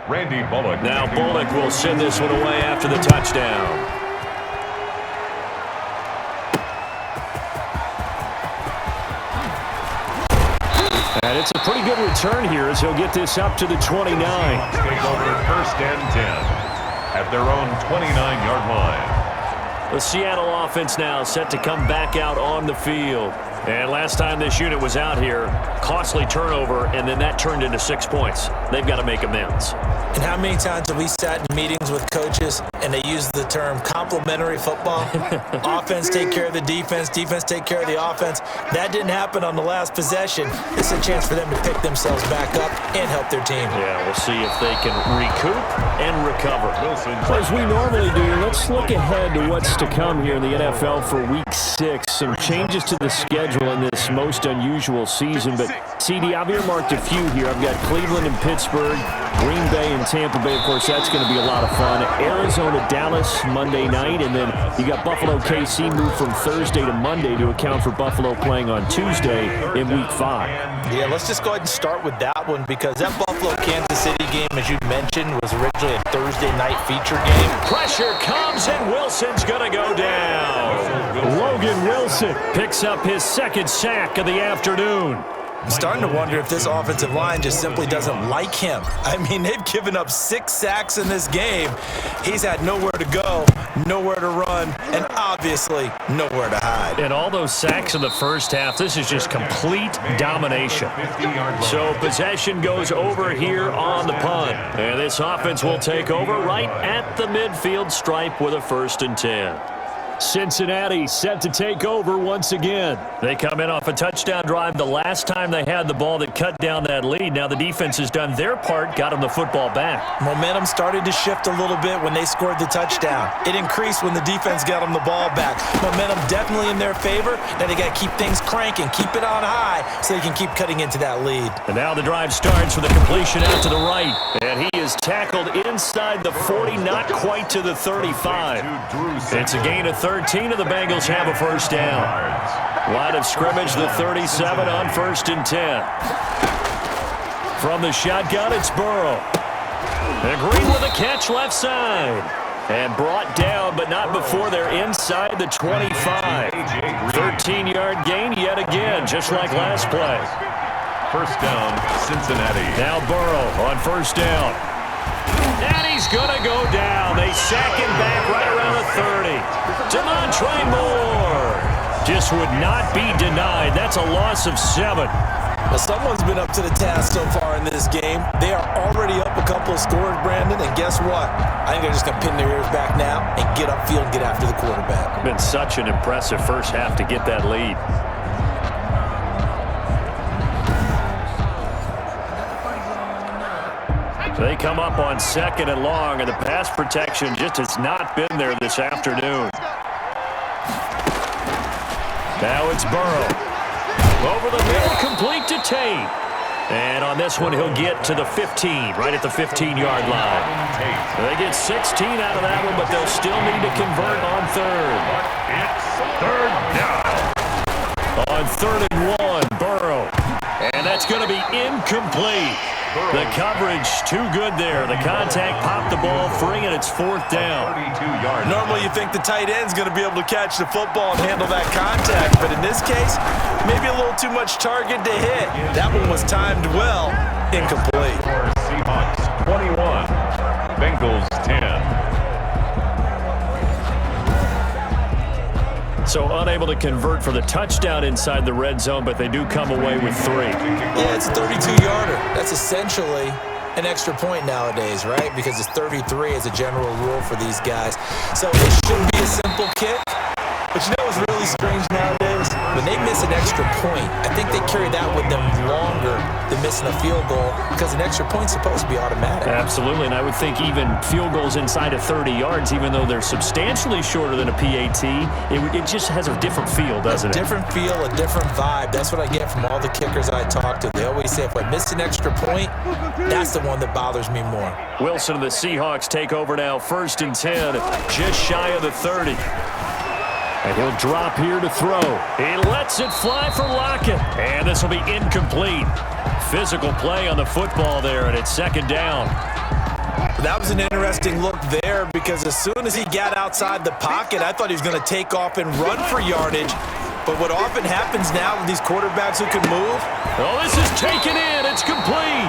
Randy Bullock. Now Bullock will send this one away after the touchdown. And it's a pretty good return here as he'll get this up to the 29. Take over 1st and 10 at their own 29-yard line. The Seattle offense now set to come back out on the field. And last time this unit was out here, costly turnover, and then that turned into 6 points. They've got to make amends. And how many times have we sat in meetings with coaches and they use the term complementary football? Offense take care of the defense, defense take care of the offense. That didn't happen on the last possession. This is a chance for them to pick themselves back up and help their team. Yeah, we'll see if they can recoup and recover. As we normally do, let's look ahead to what's to come here in the NFL for Week 6. Some changes to the schedule in this most unusual season. But, CD, I've earmarked a few here. I've got Cleveland and Pittsburgh, Green Bay and Tampa Bay, of course, that's going to be a lot of fun. Arizona, Dallas, Monday night. And then you got Buffalo, KC moved from Thursday to Monday to account for Buffalo playing on Tuesday in Week 5. Yeah, let's just go ahead and start with that one because that Buffalo-Kansas City game, as you mentioned, was originally a Thursday night feature game. Pressure comes, and Wilson's going to go down. Logan Wilson picks up his second sack of the afternoon. I'm starting to wonder if this offensive line just simply doesn't like him. I mean, they've given up 6 sacks in this game. He's had nowhere to go, nowhere to run, and obviously nowhere to hide. And all those sacks in the first half, this is just complete domination. So possession goes over here on the punt. And this offense will take over right at the midfield stripe with a 1st and 10. Cincinnati set to take over once again. They come in off a touchdown drive the last time they had the ball that cut down that lead. Now the defense has done their part, got them the football back. Momentum started to shift a little bit when they scored the touchdown. It increased when the defense got them the ball back. Momentum definitely in their favor. Now they got to keep things cranking, keep it on high so they can keep cutting into that lead. And now the drive starts with a completion out to the right. And he is tackled inside the 40, not quite to the 35. It's a gain of 13, and the Bengals have a 1st down. Line of scrimmage, the 37 on 1st and 10. From the shotgun, it's Burrow. And Green with a catch left side. And brought down, but not before they're inside the 25. 13-yard gain yet again, just like last play. 1st down, Cincinnati. Now Burrow on 1st down. And he's going to go down. They sack him back right around the 30. Demontre Moore just would not be denied. That's a loss of 7. Well, someone's been up to the task so far in this game. They are already up a couple of scores, Brandon, and guess what? I think they're just going to pin their ears back now and get upfield and get after the quarterback. Been such an impressive first half to get that lead. They come up on 2nd and long, and the pass protection just has not been there this afternoon. Now it's Burrow. Over the middle, complete to Tate. And on this one, he'll get to the 15, right at the 15-yard line. They get 16 out of that one, but they'll still need to convert on 3rd. It's 3rd down. On 3rd and 1, Burrow. And that's going to be incomplete. The coverage too good there. The contact popped the ball free, and it's 4th down. Normally you think the tight end's going to be able to catch the football and handle that contact, but in this case, maybe a little too much target to hit. That one was timed well, incomplete. Seahawks 21, Bengals 10. So unable to convert for the touchdown inside the red zone, but they do come away with 3. Yeah, it's a 32-yarder. That's essentially an extra point nowadays, right? Because it's 33 as a general rule for these guys. So it should be a simple kick. But you know what's really strange nowadays? When they miss an extra point, I think they carry that with them longer than missing a field goal because an extra point's supposed to be automatic. Absolutely, and I would think even field goals inside of 30 yards, even though they're substantially shorter than a PAT, it just has a different feel, doesn't it? A different feel, a different vibe. That's what I get from all the kickers I talk to. They always say if I miss an extra point, that's the one that bothers me more. Wilson and the Seahawks take over now, 1st and 10, just shy of the 30. And he'll drop here to throw. He lets it fly for Lockett. And this will be incomplete. Physical play on the football there, and it's 2nd down. That was an interesting look there because as soon as he got outside the pocket, I thought he was going to take off and run for yardage. But what often happens now with these quarterbacks who can move. Oh, this is taken in. It's complete.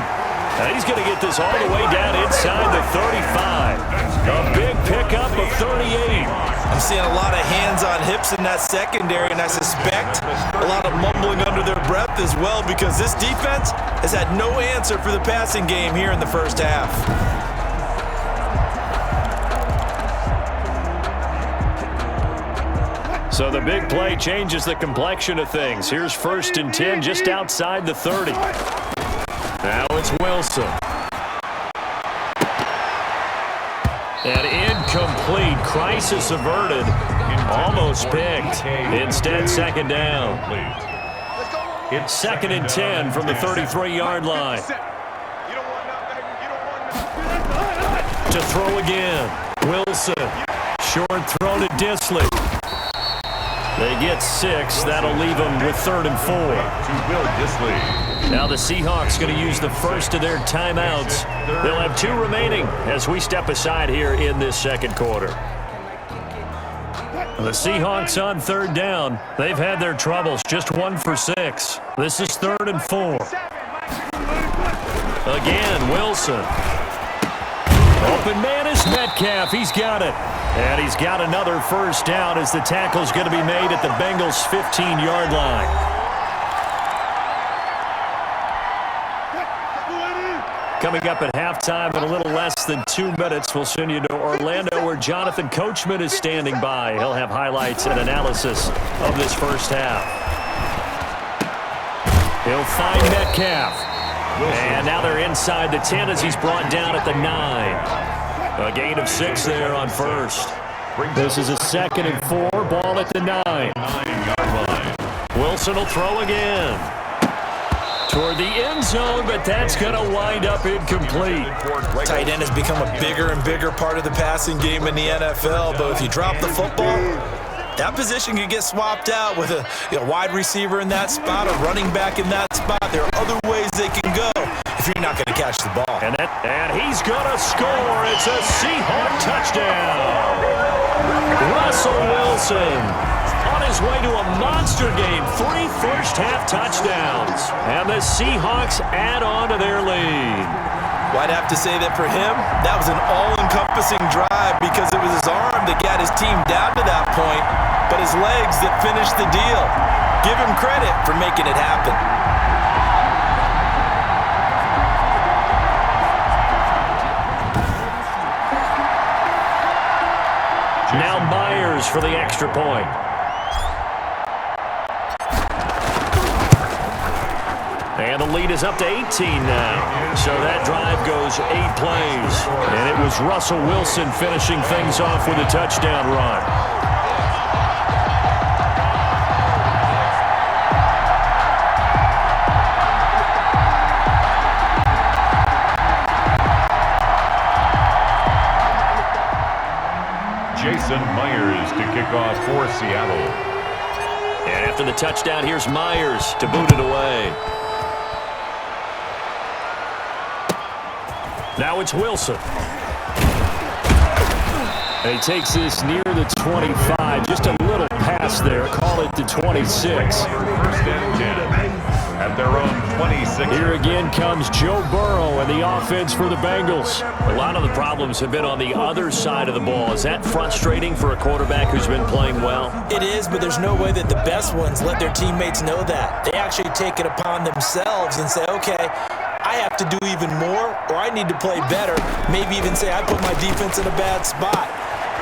And he's going to get this all the way down inside the 35. A big pickup of 38. I'm seeing a lot of hands on hips in that secondary, and I suspect a lot of mumbling under their breath as well because this defense has had no answer for the passing game here in the first half. So the big play changes the complexion of things. Here's 1st and 10 just outside the 30. Now it's Wilson. And incomplete. Crisis averted. Almost picked. Instead, 2nd down. 2nd and 10 from the 33-yard line. To throw again. Wilson. Short throw to Disley. They get 6. That'll leave them with 3rd and 4. To Will Disley. Now the Seahawks going to use the first of their timeouts. They'll have 2 remaining as we step aside here in this second quarter. The Seahawks on 3rd down. They've had their troubles. Just 1 for 6. This is 3rd and 4. Again, Wilson. Open man is Metcalf. He's got it. And he's got another first down as the tackle's going to be made at the Bengals' 15-yard line. Coming up at halftime in a little less than 2 minutes, we'll send you to Orlando where Jonathan Coachman is standing by. He'll have highlights and analysis of this first half. He'll find Metcalf. And now they're inside the 10 as he's brought down at the 9. A gain of 6 there on first. This is a 2nd and 4. Ball at the 9. 9-yard line. Wilson will throw again. Toward the end zone, but that's going to wind up incomplete. Tight end has become a bigger and bigger part of the passing game in the NFL, but if you drop the football, that position can get swapped out with a wide receiver in that spot, a running back in that spot. There are other ways they can go if you're not going to catch the ball. And he's going to score. It's a Seahawk touchdown. Russell Wilson on his way to a monster game. 3 first-half touchdowns. And the Seahawks add on to their lead. Well, I'd have to say that for him, that was an all-encompassing drive because it was his arm that got his team down to that point, but his legs that finished the deal. Give him credit for making it happen. Now Myers for the extra point. And the lead is up to 18 now. So that drive goes 8 plays. And it was Russell Wilson finishing things off with a touchdown run. Jason Myers to kick off for Seattle. And after the touchdown, here's Myers to boot it away. Now it's Wilson. And he takes this near the 25. Just a little pass there. Call it the 26. First and 10 at their own 26. Here again comes Joe Burrow and the offense for the Bengals. A lot of the problems have been on the other side of the ball. Is that frustrating for a quarterback who's been playing well? It is, but there's no way that the best ones let their teammates know that. They actually take it upon themselves and say, okay, I have to do even more, or I need to play better. Maybe even say I put my defense in a bad spot.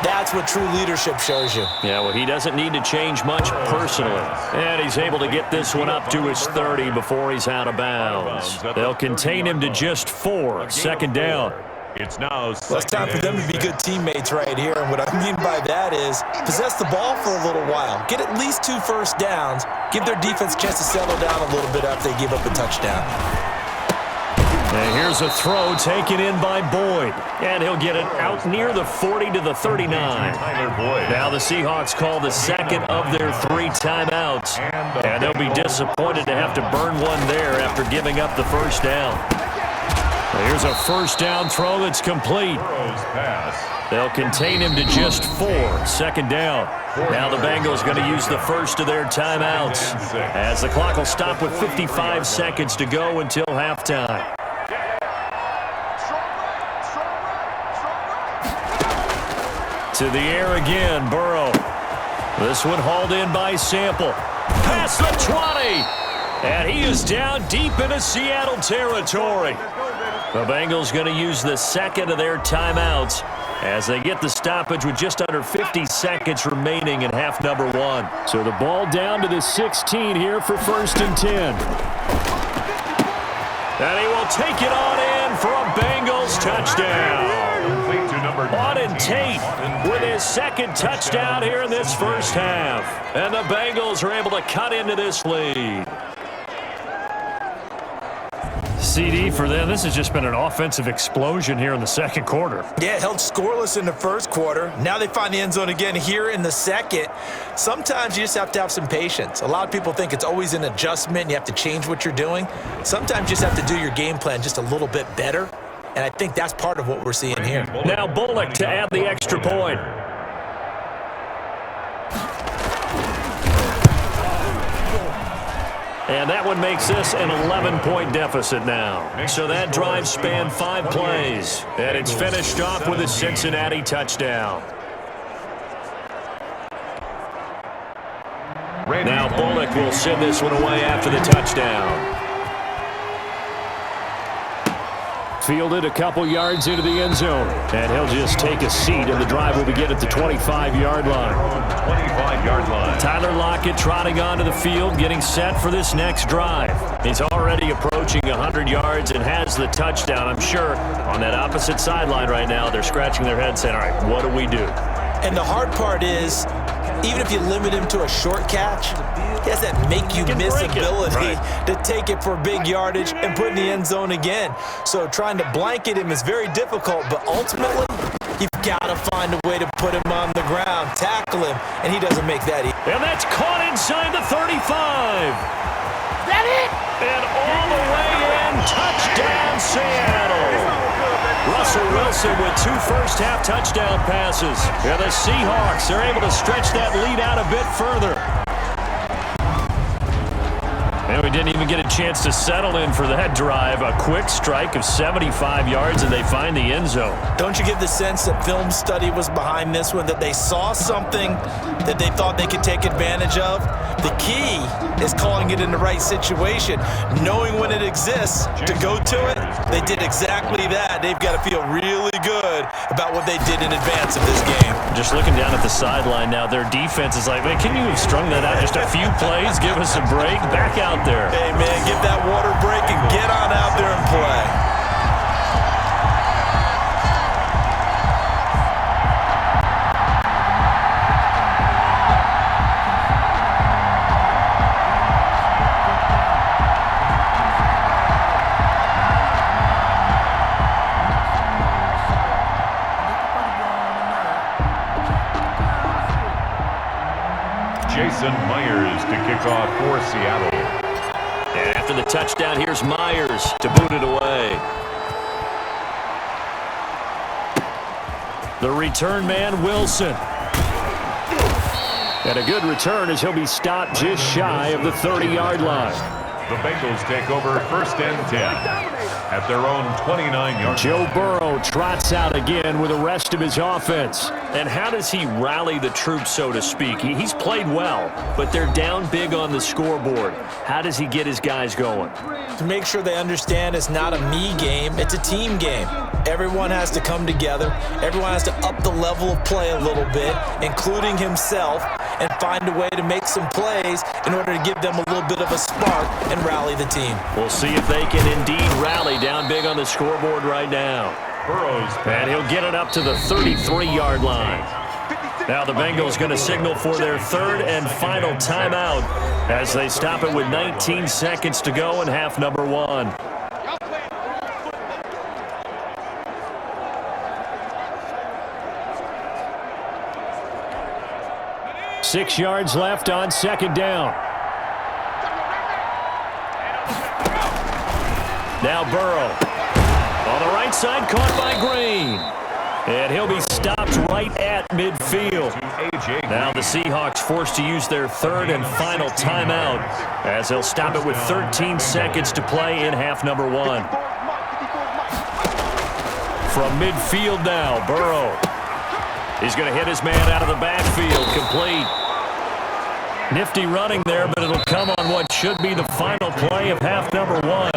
That's what true leadership shows you. Yeah, well, he doesn't need to change much personally. And he's able to get this one up to his 30 before he's out of bounds. They'll contain him to just 4. Second down. It's now Well, it's time for them to be good teammates right here. And what I mean by that is possess the ball for a little while. Get at least 2 first downs. Give their defense a chance to settle down a little bit after they give up a touchdown. And here's a throw taken in by Boyd. And he'll get it out near the 40 to the 39. Now the Seahawks call the second of their 3 timeouts. And they'll be disappointed to have to burn one there after giving up the first down. Here's a first down throw that's complete. They'll contain him to just 4. Second down. Now the Bengals going to use the first of their timeouts as the clock will stop with 55 seconds to go until halftime. To the air again, Burrow. This one hauled in by Sample. Past the 20. And he is down deep into Seattle territory. The Bengals going to use the second of their timeouts as they get the stoppage with just under 50 seconds remaining in half number 1. So the ball down to the 16 here for 1st and 10. And he will take it on in for a Bengals touchdown. Auden Tate with his second touchdown here in this first half. And the Bengals are able to cut into this lead. CD for them. This has just been an offensive explosion here in the second quarter. Yeah, held scoreless in the first quarter. Now they find the end zone again here in the second. Sometimes you just have to have some patience. A lot of people think it's always an adjustment. You have to change what you're doing. Sometimes you just have to do your game plan just a little bit better. And I think that's part of what we're seeing here. Now Bullock to add the extra point. And that one makes this an 11-point deficit now. So that drive spanned 5 plays. And it's finished off with a Cincinnati touchdown. Now Bullock will send this one away after the touchdown. Fielded a couple yards into the end zone. And he'll just take a seat, and the drive will begin at the 25-yard line. 25-yard line. Tyler Lockett trotting onto the field, getting set for this next drive. He's already approaching 100 yards and has the touchdown. I'm sure on that opposite sideline right now, they're scratching their heads saying, all right, what do we do? And the hard part is, even if you limit him to a short catch, he has that make-you-miss ability to take it for big yardage and put in the end zone again. So trying to blanket him is very difficult, but ultimately, you've got to find a way to put him on the ground, tackle him, and he doesn't make that easy. And that's caught inside the 35. That it? And all the way in, touchdown Seattle. Russell Wilson with 2 first-half touchdown passes. And the Seahawks are able to stretch that lead out a bit further. And we didn't even get a chance to settle in for that drive. A quick strike of 75 yards, and they find the end zone. Don't you get the sense that film study was behind this one, that they saw something that they thought they could take advantage of? The key is calling it in the right situation, knowing when it exists to go to it. They did exactly that. They've got to feel really good about what they did in advance of this game. Just looking down at the sideline now, their defense is like, man, can you have strung that out just a few plays? Give us a break. Back out there. Hey, man, get that water break and get on out there and play. Jason Myers to kick off for Seattle. And after the touchdown, here's Myers to boot it away. The return man, Wilson. And a good return as he'll be stopped just shy of the 30-yard line. The Bengals take over 1st and 10 at their own 29-yard. Joe Burrow trots out again with the rest of his offense. And how does he rally the troops, so to speak? He's played well, but they're down big on the scoreboard. How does he get his guys going? To make sure they understand it's not a me game, it's a team game. Everyone has to come together. Everyone has to up the level of play a little bit, including himself, and find a way to make some plays in order to give them a little bit of a spark and rally the team. We'll see if they can indeed rally down big on the scoreboard right now. Burrow's And he'll get it up to the 33-yard line. Now the Bengals going to signal for their 3rd and final timeout as they stop it with 19 seconds to go in half number 1. Six yards left on 2nd down. Now Burrow. On the right side, caught by Green. And he'll be stopped right at midfield. Now the Seahawks forced to use their 3rd and final timeout as they'll stop it with 13 seconds to play in half number 1. From midfield now, Burrow. He's going to hit his man out of the backfield, complete. Nifty running there, but it'll come on what should be the final play of half number 1.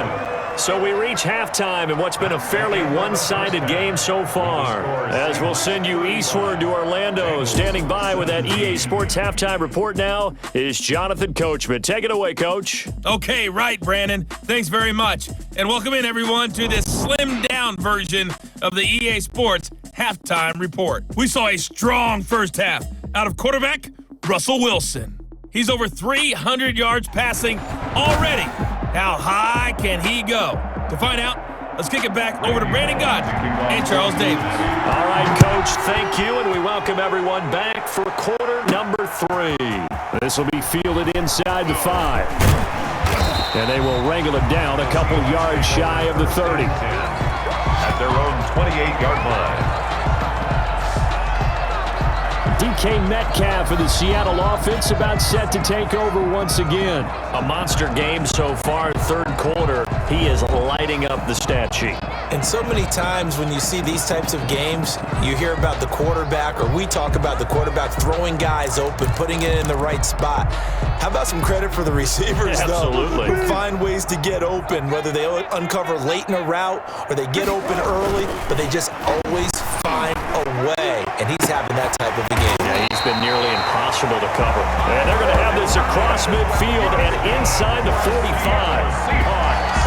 So we reach halftime in what's been a fairly one-sided game so far. As we'll send you eastward to Orlando. Standing by with that EA Sports halftime report now is Jonathan Coachman. Take it away, Coach. Okay, right, Brandon. Thanks very much. And welcome in, everyone, to this slimmed-down version of the EA Sports halftime report. We saw a strong first half out of quarterback Russell Wilson. He's over 300 yards passing already. How high can he go? To find out, let's kick it back over to Brandon Gott and Charles Davis. All right, Coach, thank you, and we welcome everyone back for quarter number 3. This will be fielded inside the 5. And they will wrangle it down a couple yards shy of the 30. At their own 28-yard line. DK Metcalf for the Seattle offense about set to take over once again. A monster game so far, third quarter. He is lighting up the stat sheet. And so many times when you see these types of games, you hear about the quarterback, or we talk about the quarterback throwing guys open, putting it in the right spot. How about some credit for the receivers, Absolutely. though, who find ways to get open, whether they uncover late in a route or they get open early, but they just always find a way. And he's having that type of a game. Yeah, he's been nearly impossible to cover. And they're going to have this across midfield and inside the 45.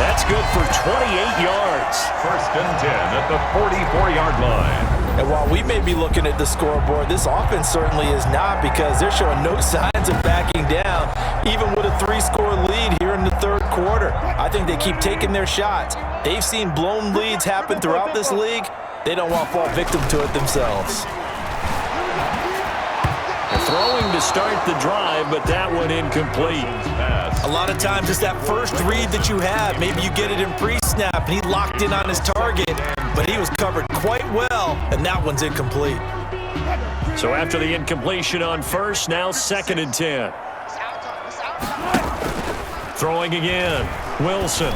That's good for 28 yards. First and 10 at the 44-yard line. And while we may be looking at the scoreboard, this offense certainly is not, because they're showing no signs of backing down, even with a 3-score lead here in the third quarter. I think they keep taking their shots. They've seen blown leads happen throughout this league. They don't want to fall victim to it themselves. Throwing to start the drive, but that one incomplete. A lot of times it's that first read that you have. Maybe you get it in pre-snap, and he locked in on his target, but he was covered quite well, and that one's incomplete. So after the incompletion on first, now second and 10. Throwing again. Wilson.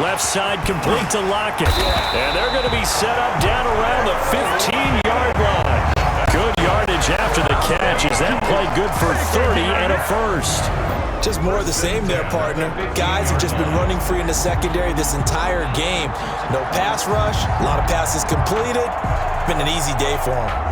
Left side complete to Lockett. And they're going to be set up down around the 15-yard line. Good yardage after the catch. Is that play good for 30 and a first? Just more of the same there, partner. Guys have just been running free in the secondary this entire game. No pass rush, a lot of passes completed. Been an easy day for them.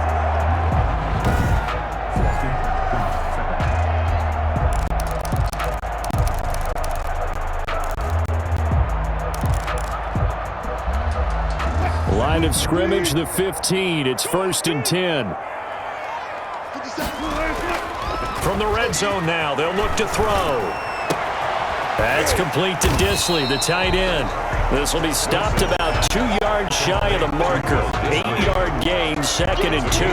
Line of scrimmage, the 15. It's first and 10. From the red zone now, they'll look to throw. That's complete to Disley, the tight end. This will be stopped about 2 yards shy of the marker. 8-yard gain, second and 2.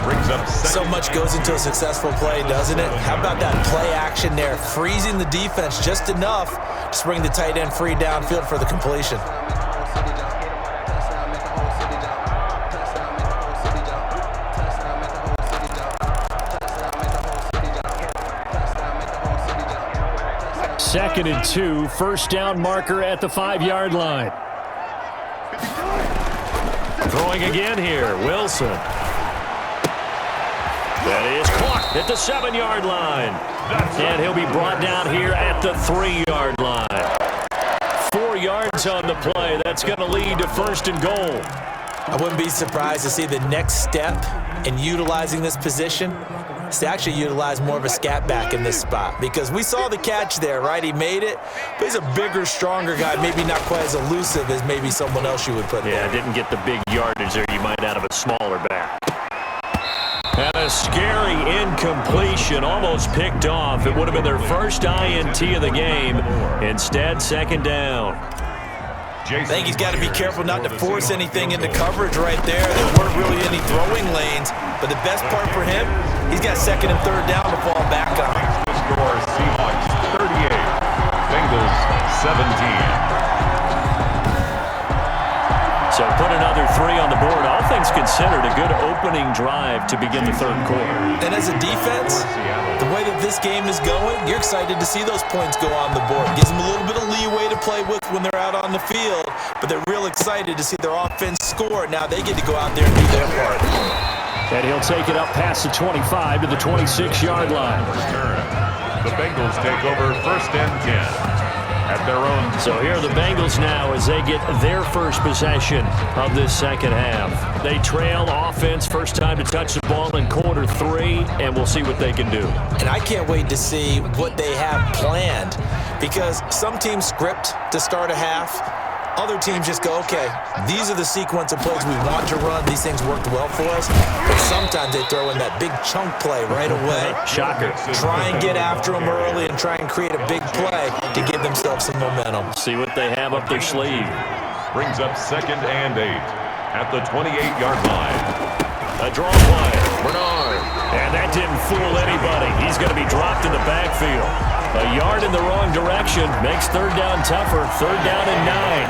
Brings up so much goes into a successful play, doesn't it? How about that play action there, freezing the defense just enough to bring the tight end free downfield for the completion. Second and 2, first down marker at the 5-yard line. Throwing again here, Wilson. That is caught at the 7-yard line. And he'll be brought down here at the 3-yard line. 4 yards on the play. That's going to lead to first and goal. I wouldn't be surprised to see the next step in utilizing this position is to actually utilize more of a scat back in this spot, because we saw the catch there, right? He made it, but he's a bigger, stronger guy, maybe not quite as elusive as maybe someone else you would put there. Yeah, didn't get the big yardage there you might out of a smaller back. And a scary incompletion, almost picked off. It would have been their first INT of the game. Instead, second down. I think he's got to be careful not to force anything into coverage right there. There weren't really any throwing lanes, but the best part for him, he's got second and third down to fall back on. The score, Seahawks 38, Bengals 17. So put another 3 on the board. All things considered, a good opening drive to begin the third quarter. And as a defense, the way that this game is going, you're excited to see those points go on the board. Gives them a little bit of leeway to play with when they're out on the field, but they're real excited to see their offense score. Now they get to go out there and do their part. And he'll take it up past the 25 to the 26-yard line. The Bengals take over first and 10. At their own. So here are the Bengals now as they get their first possession of this second half. They trail offense, first time to touch the ball in quarter 3, and we'll see what they can do. And I can't wait to see what they have planned, because some teams script to start a half. other teams just go, okay, these are the sequence of plays we want to run. These things worked well for us. But sometimes they throw in that big chunk play right away. Shocker. Try and get after them early and try and create a big play to give themselves some momentum. See what they have up their sleeve. Brings up 2nd and 8 at the 28-yard line. A draw play. Bernard. And that didn't fool anybody. He's going to be dropped in the backfield. A yard in the wrong direction makes 3rd down tougher. 3rd down and 9.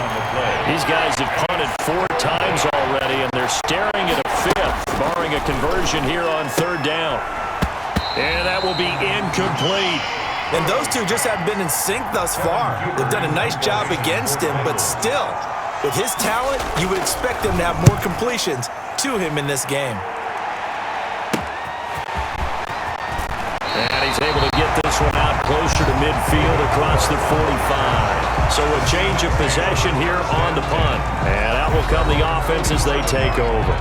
These guys have punted 4 times already, and they're staring at a 5th, barring a conversion here on 3rd down. And that will be incomplete. And those two just haven't been in sync thus far. They've done a nice job against him, but still, with his talent, you would expect them to have more completions to him in this game. And he's able to get this one out closer to midfield across the 45. So a change of possession here on the punt. And out will come the offense as they take over.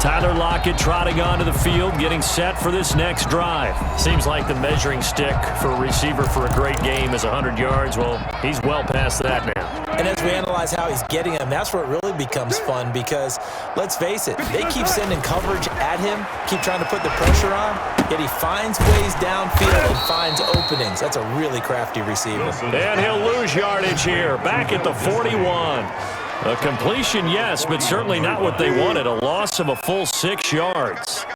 Tyler Lockett trotting onto the field, getting set for this next drive. Seems like the measuring stick for a receiver for a great game is 100 yards. Well, he's well past that now. And as we analyze how he's getting them, that's where it really becomes fun because, let's face it, they keep sending coverage at him, keep trying to put the pressure on, yet he finds ways downfield and finds openings. That's a really crafty receiver. And he'll lose yardage here, back at the 41. A completion, yes, but certainly not what they wanted. A loss of a full 6 yards.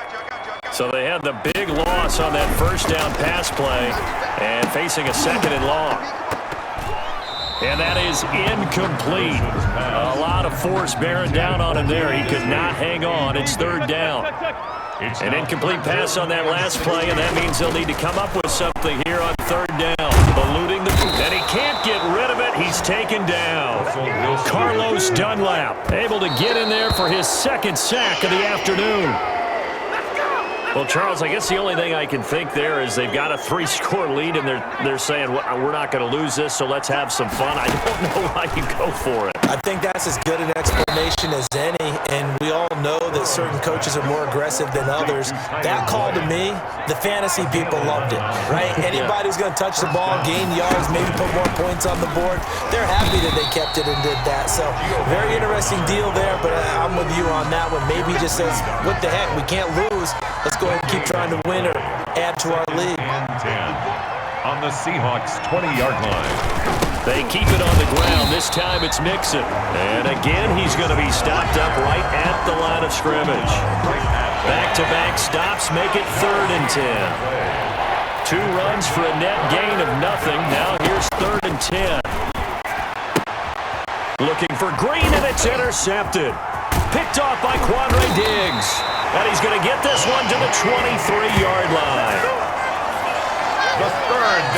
So they had the big loss on that 1st down pass play and facing a 2nd and long. And that is incomplete. A lot of force bearing down on him there. He could not hang on. It's 3rd down. An incomplete pass on that last play, and that means they'll need to come up with something here on 3rd down. Eluding the... And he can't get rid of it. He's taken down. Carlos Dunlap able to get in there for his 2nd sack of the afternoon. Well, Charles, I guess the only thing I can think there is they've got a 3-score lead, and they're saying, well, we're not going to lose this, so let's have some fun. I don't know why you go for it. I think that's as good an explanation as any, and we all know that certain coaches are more aggressive than others. That call to me, the fantasy people loved it, right? Anybody who's going to touch the ball, gain yards, maybe put more points on the board, they're happy that they kept it and did that. So very interesting deal there, but I'm with you on that one. Maybe he just says, what the heck, we can't lose. Let's go ahead and keep trying to win or add to our league. 10 on the Seahawks 20-yard line. They keep it on the ground. This time it's Mixon. And again, he's going to be stopped up right at the line of scrimmage. Back-to-back stops make it 3rd and 10. 2 runs for a net gain of nothing. Now here's 3rd and 10. Looking for Green, and it's intercepted. Picked off by Quandre Diggs. And he's going to get this one to the 23-yard line. The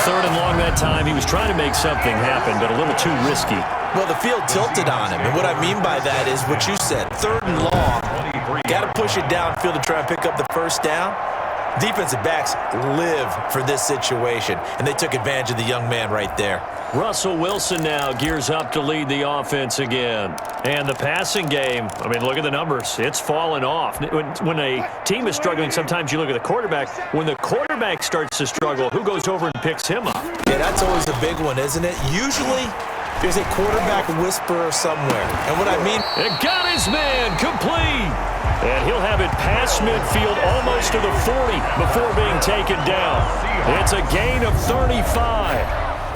3rd and long that time. He was trying to make something happen, but a little too risky. Well, the field tilted on him, and what I mean by that is what you said. 3rd and long. Got to push it downfield to try and pick up the 1st down. Defensive backs live for this situation, and they took advantage of the young man right there. Russell Wilson now gears up to lead the offense again. And the passing game, I mean, look at the numbers. It's fallen off. When a team is struggling, sometimes you look at the quarterback. When the quarterback starts to struggle, who goes over and picks him up? Yeah, that's always a big one, isn't it? Usually, there's a quarterback whisperer somewhere. And what I mean... It got his man complete. And he'll have it past midfield almost to the 40 before being taken down. It's a gain of 35.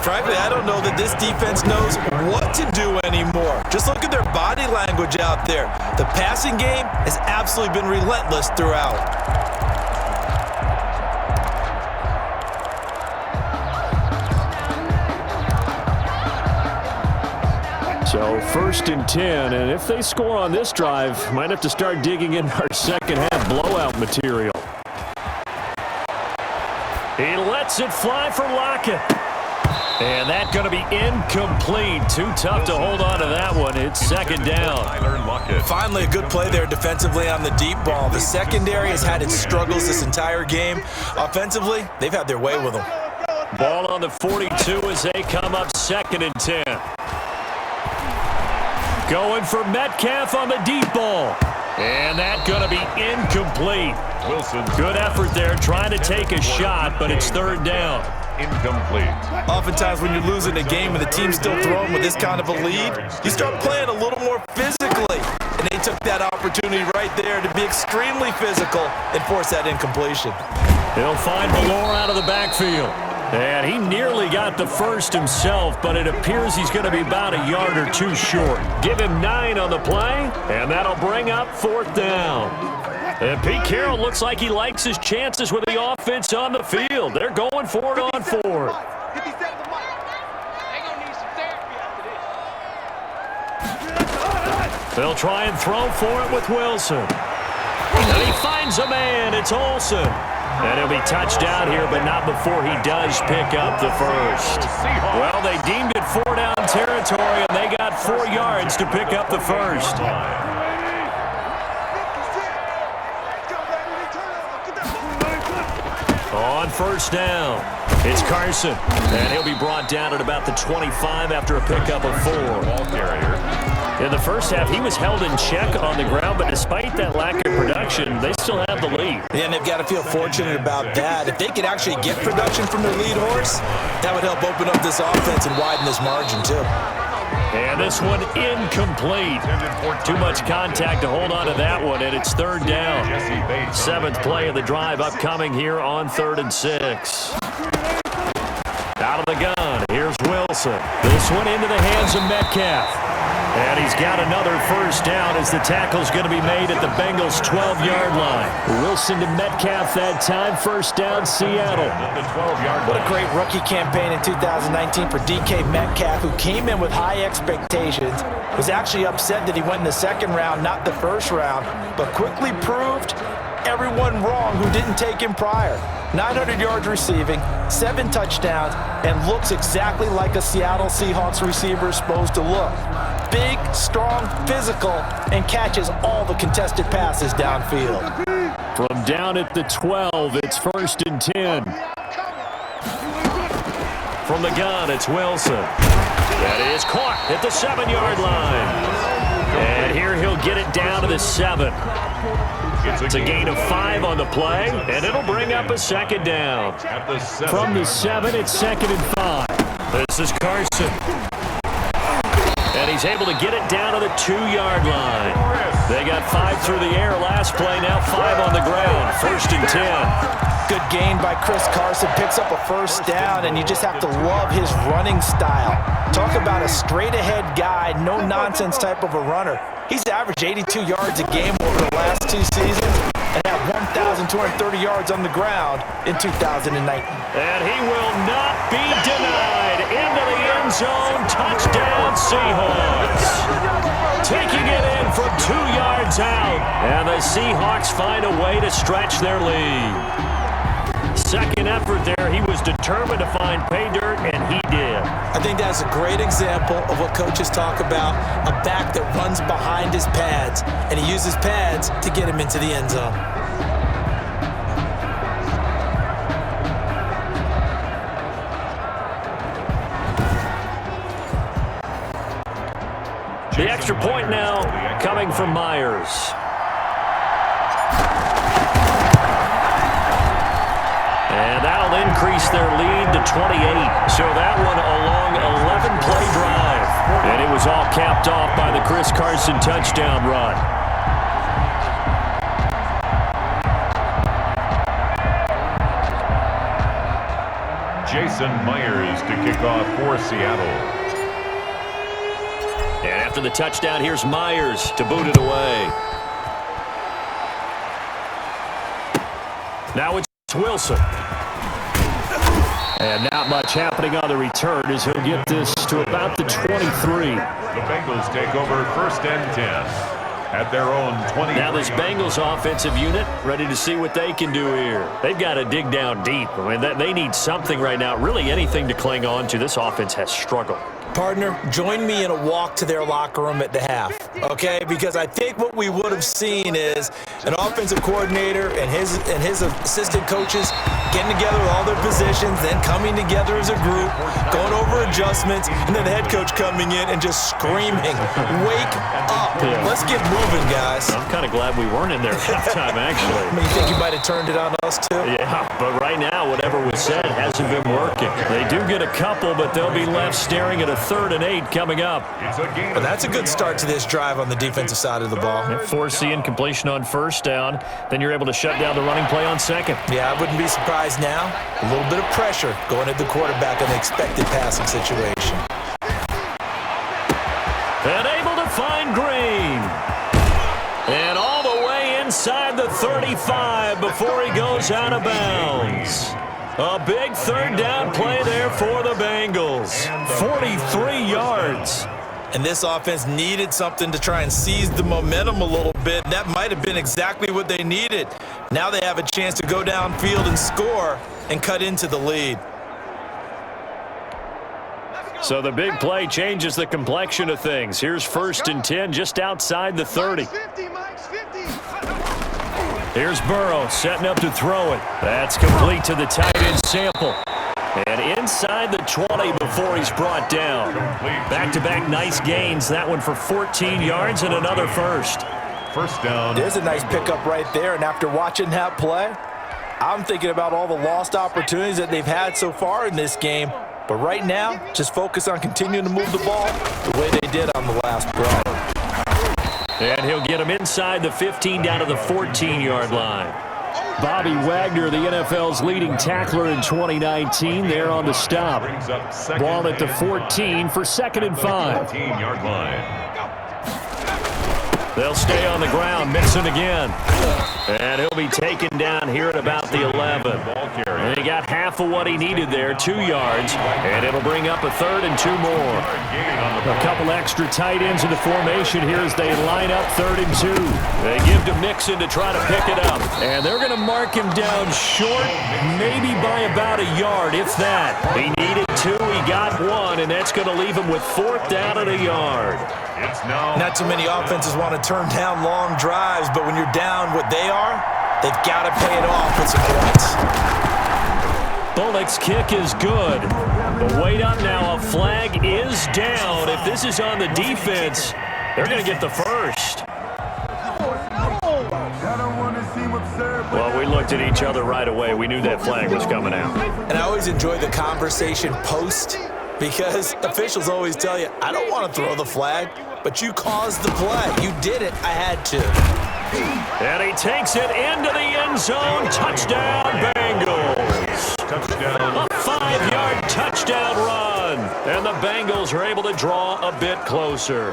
Frankly, I don't know that this defense knows what to do anymore. Just look at their body language out there. The passing game has absolutely been relentless throughout. So 1st and 10, and if they score on this drive, might have to start digging in our second half blowout material. He lets it fly for Lockett. And that's going to be incomplete. Too tough to hold on to that one. It's 2nd down. Finally, a good play there defensively on the deep ball. The secondary has had its struggles this entire game. Offensively, they've had their way with them. Ball on the 42 as they come up 2nd and 10. Going for Metcalf on the deep ball. And that's going to be incomplete. Wilson. Good effort there trying to take a shot, but it's 3rd down. incomplete. Oftentimes when you're losing a game and the team's still throwing with this kind of a lead, you start playing a little more physically. And they took that opportunity right there to be extremely physical and force that incompletion. He'll find Valor out of the backfield. And he nearly got the first himself, but it appears he's going to be about a yard or two short. Give him 9 on the play, and that'll bring up 4th down. And Pete Carroll looks like he likes his chances with the offense on the field. They're going for it on 4th. They'll try and throw for it with Wilson. And he finds a man. It's Olsen. And he'll be touched down here, but not before he does pick up the first. Well, they deemed it 4-down territory, and they got 4 yards to pick up the first. On 1st down, it's Carson. And he'll be brought down at about the 25 after a pickup of 4. Ball carrier. In the first half, he was held in check on the ground, but despite that lack of production, they still have the lead. And they've got to feel fortunate about that. If they could actually get production from their lead horse, that would help open up this offense and widen this margin, too. And this one incomplete. Too much contact to hold on to that one, and it's 3rd down. 7th play of the drive upcoming here on 3rd and 6. Out of the gun, here's Wilson. This one into the hands of Metcalf. And he's got another 1st down as the tackle's going to be made at the Bengals' 12-yard line. Wilson to Metcalf that time. 1st down, Seattle. What a great rookie campaign in 2019 for DK Metcalf, who came in with high expectations, was actually upset that he went in the 2nd round, not the 1st round, but quickly proved everyone wrong who didn't take him prior. 900 yards receiving, 7 touchdowns, and looks exactly like a Seattle Seahawks receiver is supposed to look. Big, strong, physical, and catches all the contested passes downfield. From down at the 12, it's 1st and 10. From the gun, it's Wilson. That is caught at the 7-yard line. And here he'll get it down to the 7. It's a gain of 5 on the play, and it'll bring up a 2nd down. From the 7, it's 2nd and 5. This is Carson. And he's able to get it down to the 2-yard line. They got 5 through the air last play, now 5 on the ground. 1st and 10. Good gain by Chris Carson, picks up a 1st down, and you just have to love his running style. Talk about a straight-ahead guy, no-nonsense type of a runner. He's averaged 82 yards a game over the last 2 seasons and had 1,230 yards on the ground in 2019. And he will not be denied. Into the end zone, touchdown Seahawks. Taking it in from 2 yards out, and the Seahawks find a way to stretch their lead. 2nd effort there, he was determined to find pay dirt, and he did. I think that's a great example of what coaches talk about, a back that runs behind his pads, and he uses pads to get him into the end zone. The extra point now coming from Myers. And that'll increase their lead to 28. So that one a long 11-play drive. And it was all capped off by the Chris Carson touchdown run. Jason Myers to kick off for Seattle. And after the touchdown, here's Myers to boot it away. Now it's Wilson. And not much happening on the return as he'll get this to about the 23. The Bengals take over 1st and 10 at their own 20. Now this Bengals offensive unit ready to see what they can do here. They've got to dig down deep. I mean, they need something right now, really anything to cling on to. This offense has struggled. Partner, join me in a walk to their locker room at the half, okay? Because I think what we would have seen is an offensive coordinator and his assistant coaches getting together with all their positions, then coming together as a group, going over adjustments, and then the head coach coming in and just screaming, "Wake up! Let's get moving, guys." I'm kind of glad we weren't in there at halftime, actually. I mean, you think you might have turned it on us, too? Yeah, but right now, whatever was said hasn't been working. They do get a couple, but they'll be left staring at a 3rd and 8 coming up. Well, that's a good start to this drive on the defensive side of the ball. Force the incompletion on 1st down. Then you're able to shut down the running play on 2nd. Yeah, I wouldn't be surprised now. A little bit of pressure going at the quarterback in the expected passing situation. And able to find Green. And all the way inside the 35 before he goes out of bounds. A big 3rd down play there for the Bengals. 43 yards. And this offense needed something to try and seize the momentum a little bit. That might have been exactly what they needed. Now they have a chance to go downfield and score and cut into the lead. So the big play changes the complexion of things. Here's 1st and 10 just outside the 30. Here's Burrow setting up to throw it. That's complete to the tight end Sample. And inside the 20 before he's brought down. Back-to-back nice gains. That one for 14 yards and another first. First down. There's a nice pickup right there, and after watching that play, I'm thinking about all the lost opportunities that they've had so far in this game. But right now, just focus on continuing to move the ball the way they did on the last play. And he'll get him inside the 15 down to the 14-yard line. Bobby Wagner, the NFL's leading tackler in 2019, there on the stop. Ball at the 14 for 2nd and 5. 14-yard line. They'll stay on the ground, Mixon again. And he'll be taken down here at about the 11. And he got half of what he needed there, 2 yards. And it'll bring up a 3rd and 2 more. A couple extra tight ends in the formation here as they line up 3rd and 2. They give to Mixon to try to pick it up. And they're going to mark him down short, maybe by about a yard, if that. He needed 2, he got 1, and that's going to leave him with 4th down and a yard. Not too many offenses want to turn down long drives, but when you're down what they are, they've got to pay it off with some points. Bullock's kick is good. But wait up now, a flag is down. If this is on the defense, they're going to get the first. Well, we looked at each other right away. We knew that flag was coming out. And I always enjoy the conversation post, because officials always tell you, I don't want to throw the flag, but you caused the play. You did it. I had to. And he takes it into the end zone. Touchdown, Bengals. Touchdown. A 5-yard touchdown run. And the Bengals are able to draw a bit closer.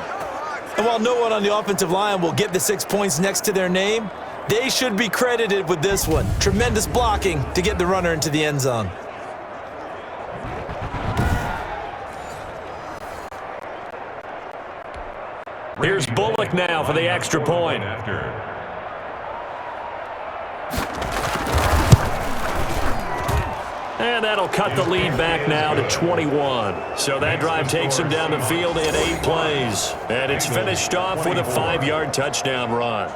And while no one on the offensive line will get the 6 points next to their name, they should be credited with this one. Tremendous blocking to get the runner into the end zone. Here's Bullock now for the extra point. And that'll cut the lead back now to 21. So that drive takes him down the field in 8 plays. And it's finished off with a 5-yard touchdown run.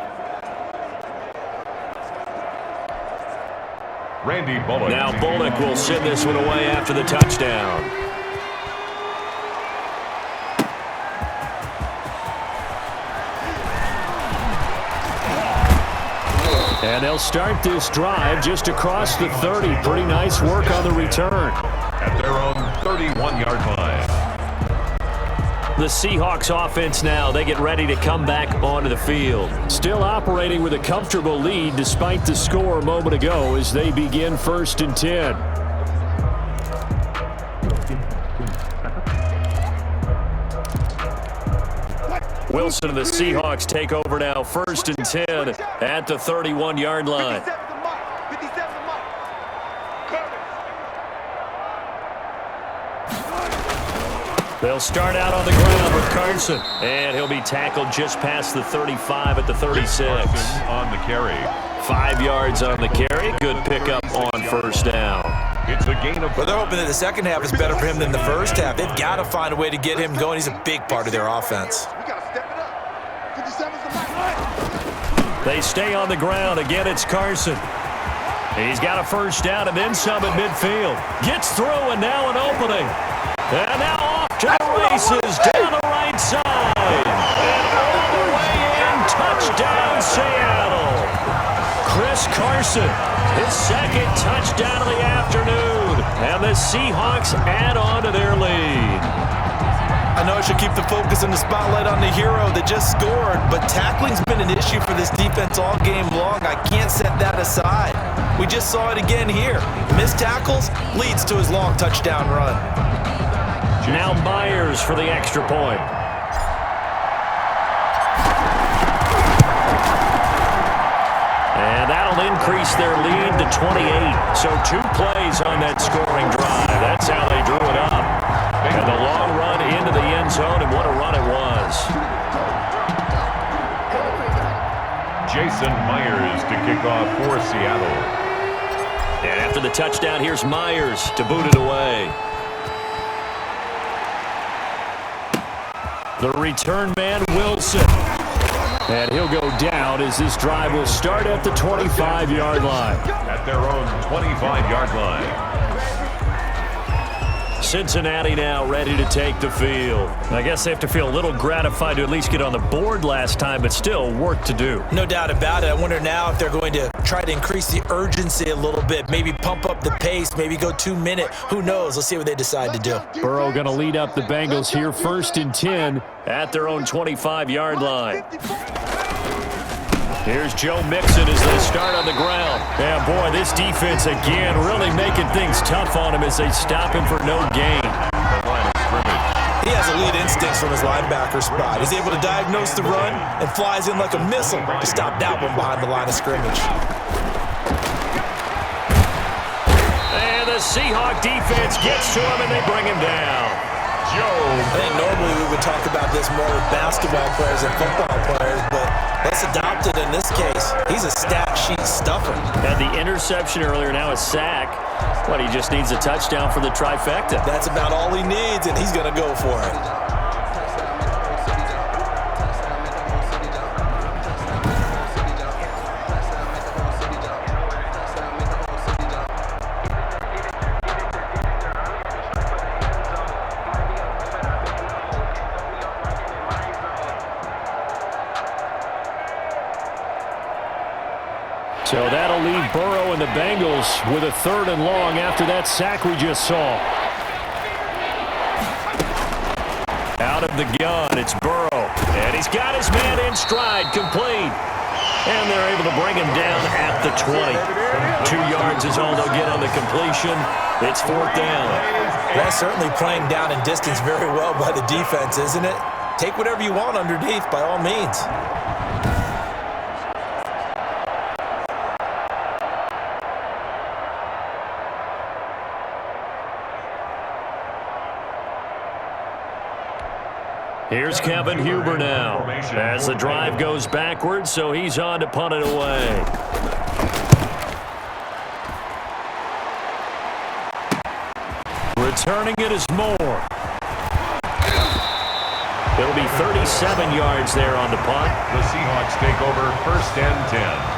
Randy Bullock. Now Bullock will send this one away after the touchdown. And they'll start this drive just across the 30. Pretty nice work on the return. At their own 31-yard line. The Seahawks offense now, they get ready to come back onto the field. Still operating with a comfortable lead despite the score a moment ago as they begin 1st and 10. Wilson and the Seahawks take over now, 1st and 10 at the 31-yard line. They'll start out on the ground with Carson, and he'll be tackled just past the 35 at the 36. On the carry. 5 yards on the carry. Good pickup on 1st down. It's a gain of... Well, they're hoping that the second half is better for him than the first half. They've got to find a way to get him going. He's a big part of their offense. They stay on the ground. Again, it's Carson. He's got a first down and then some at midfield. Gets through and now an opening. And now off to the races down the right side. And all the way in, touchdown Seattle. Chris Carson, his second touchdown of the afternoon. And the Seahawks add on to their lead. I know I should keep the focus and the spotlight on the hero that just scored, but tackling's been an issue for this defense all game long. I can't set that aside. We just saw it again here. Missed tackles leads to his long touchdown run. Now Myers for the extra point. And that'll increase their lead to 28. So 2 plays on that scoring drive. That's how they drew it up. And the long run into the end zone, and what a run it was. Jason Myers to kick off for Seattle. And after the touchdown, here's Myers to boot it away. The return man, Wilson. And he'll go down as this drive will start at the 25-yard line. At their own 25-yard line. Cincinnati now ready to take the field. I guess they have to feel a little gratified to at least get on the board last time, but still work to do. No doubt about it. I wonder now if they're going to try to increase the urgency a little bit, maybe pump up the pace, maybe go 2-minute. Who knows? Let's see what they decide to do. Burrow going to lead up the Bengals here 1st and 10 at their own 25-yard line. Here's Joe Mixon as they start on the ground. Yeah, boy, this defense again really making things tough on him as they stop him for no gain. He has elite instincts from his linebacker spot. He's able to diagnose the run and flies in like a missile to stop that one behind the line of scrimmage. And the Seahawk defense gets to him and they bring him down. I think normally we would talk about this more with basketball players and football players, but let's adopt it in this case. He's a stat sheet stuffer. Had the interception earlier, now a sack. What, he just needs a touchdown for the trifecta. That's about all he needs, and he's going to go for it. So that'll leave Burrow and the Bengals with a 3rd and long after that sack we just saw. Out of the gun, it's Burrow. And he's got his man in stride, complete. And they're able to bring him down at the 20. 2 yards is all they'll get on the completion. It's 4th down. That's certainly playing down in distance very well by the defense, isn't it? Take whatever you want underneath, by all means. Here's Kevin Huber now as the drive goes backwards, so he's on to punt it away. Returning it is Moore. It'll be 37 yards there on the punt. The Seahawks take over 1st and 10.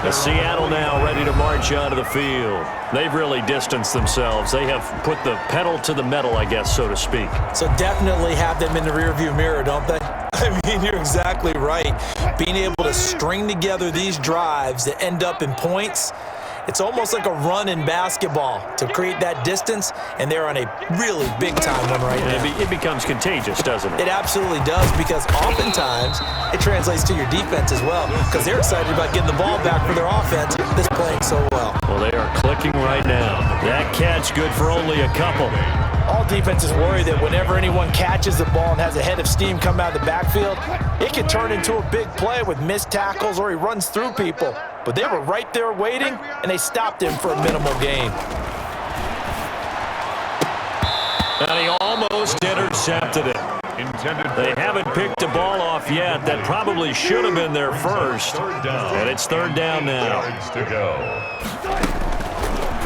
The Seattle now ready to march onto the field. They've really distanced themselves. They have put the pedal to the metal, I guess, so to speak. So definitely have them in the rearview mirror, don't they? I mean, you're exactly right. Being able to string together these drives that end up in points, it's almost like a run in basketball to create that distance, and they're on a really big-time one right now. It becomes contagious, doesn't it? It absolutely does, because oftentimes it translates to your defense as well, because they're excited about getting the ball back for their offense that's playing so well. Well, they are clicking right now. That catch good for only a couple. All defenses worry that whenever anyone catches the ball and has a head of steam come out of the backfield, it can turn into a big play with missed tackles or he runs through people. But they were right there waiting, and they stopped him for a minimal gain. And he almost intercepted it. They haven't picked the ball off yet. That probably should have been their first. And it's 3rd down now.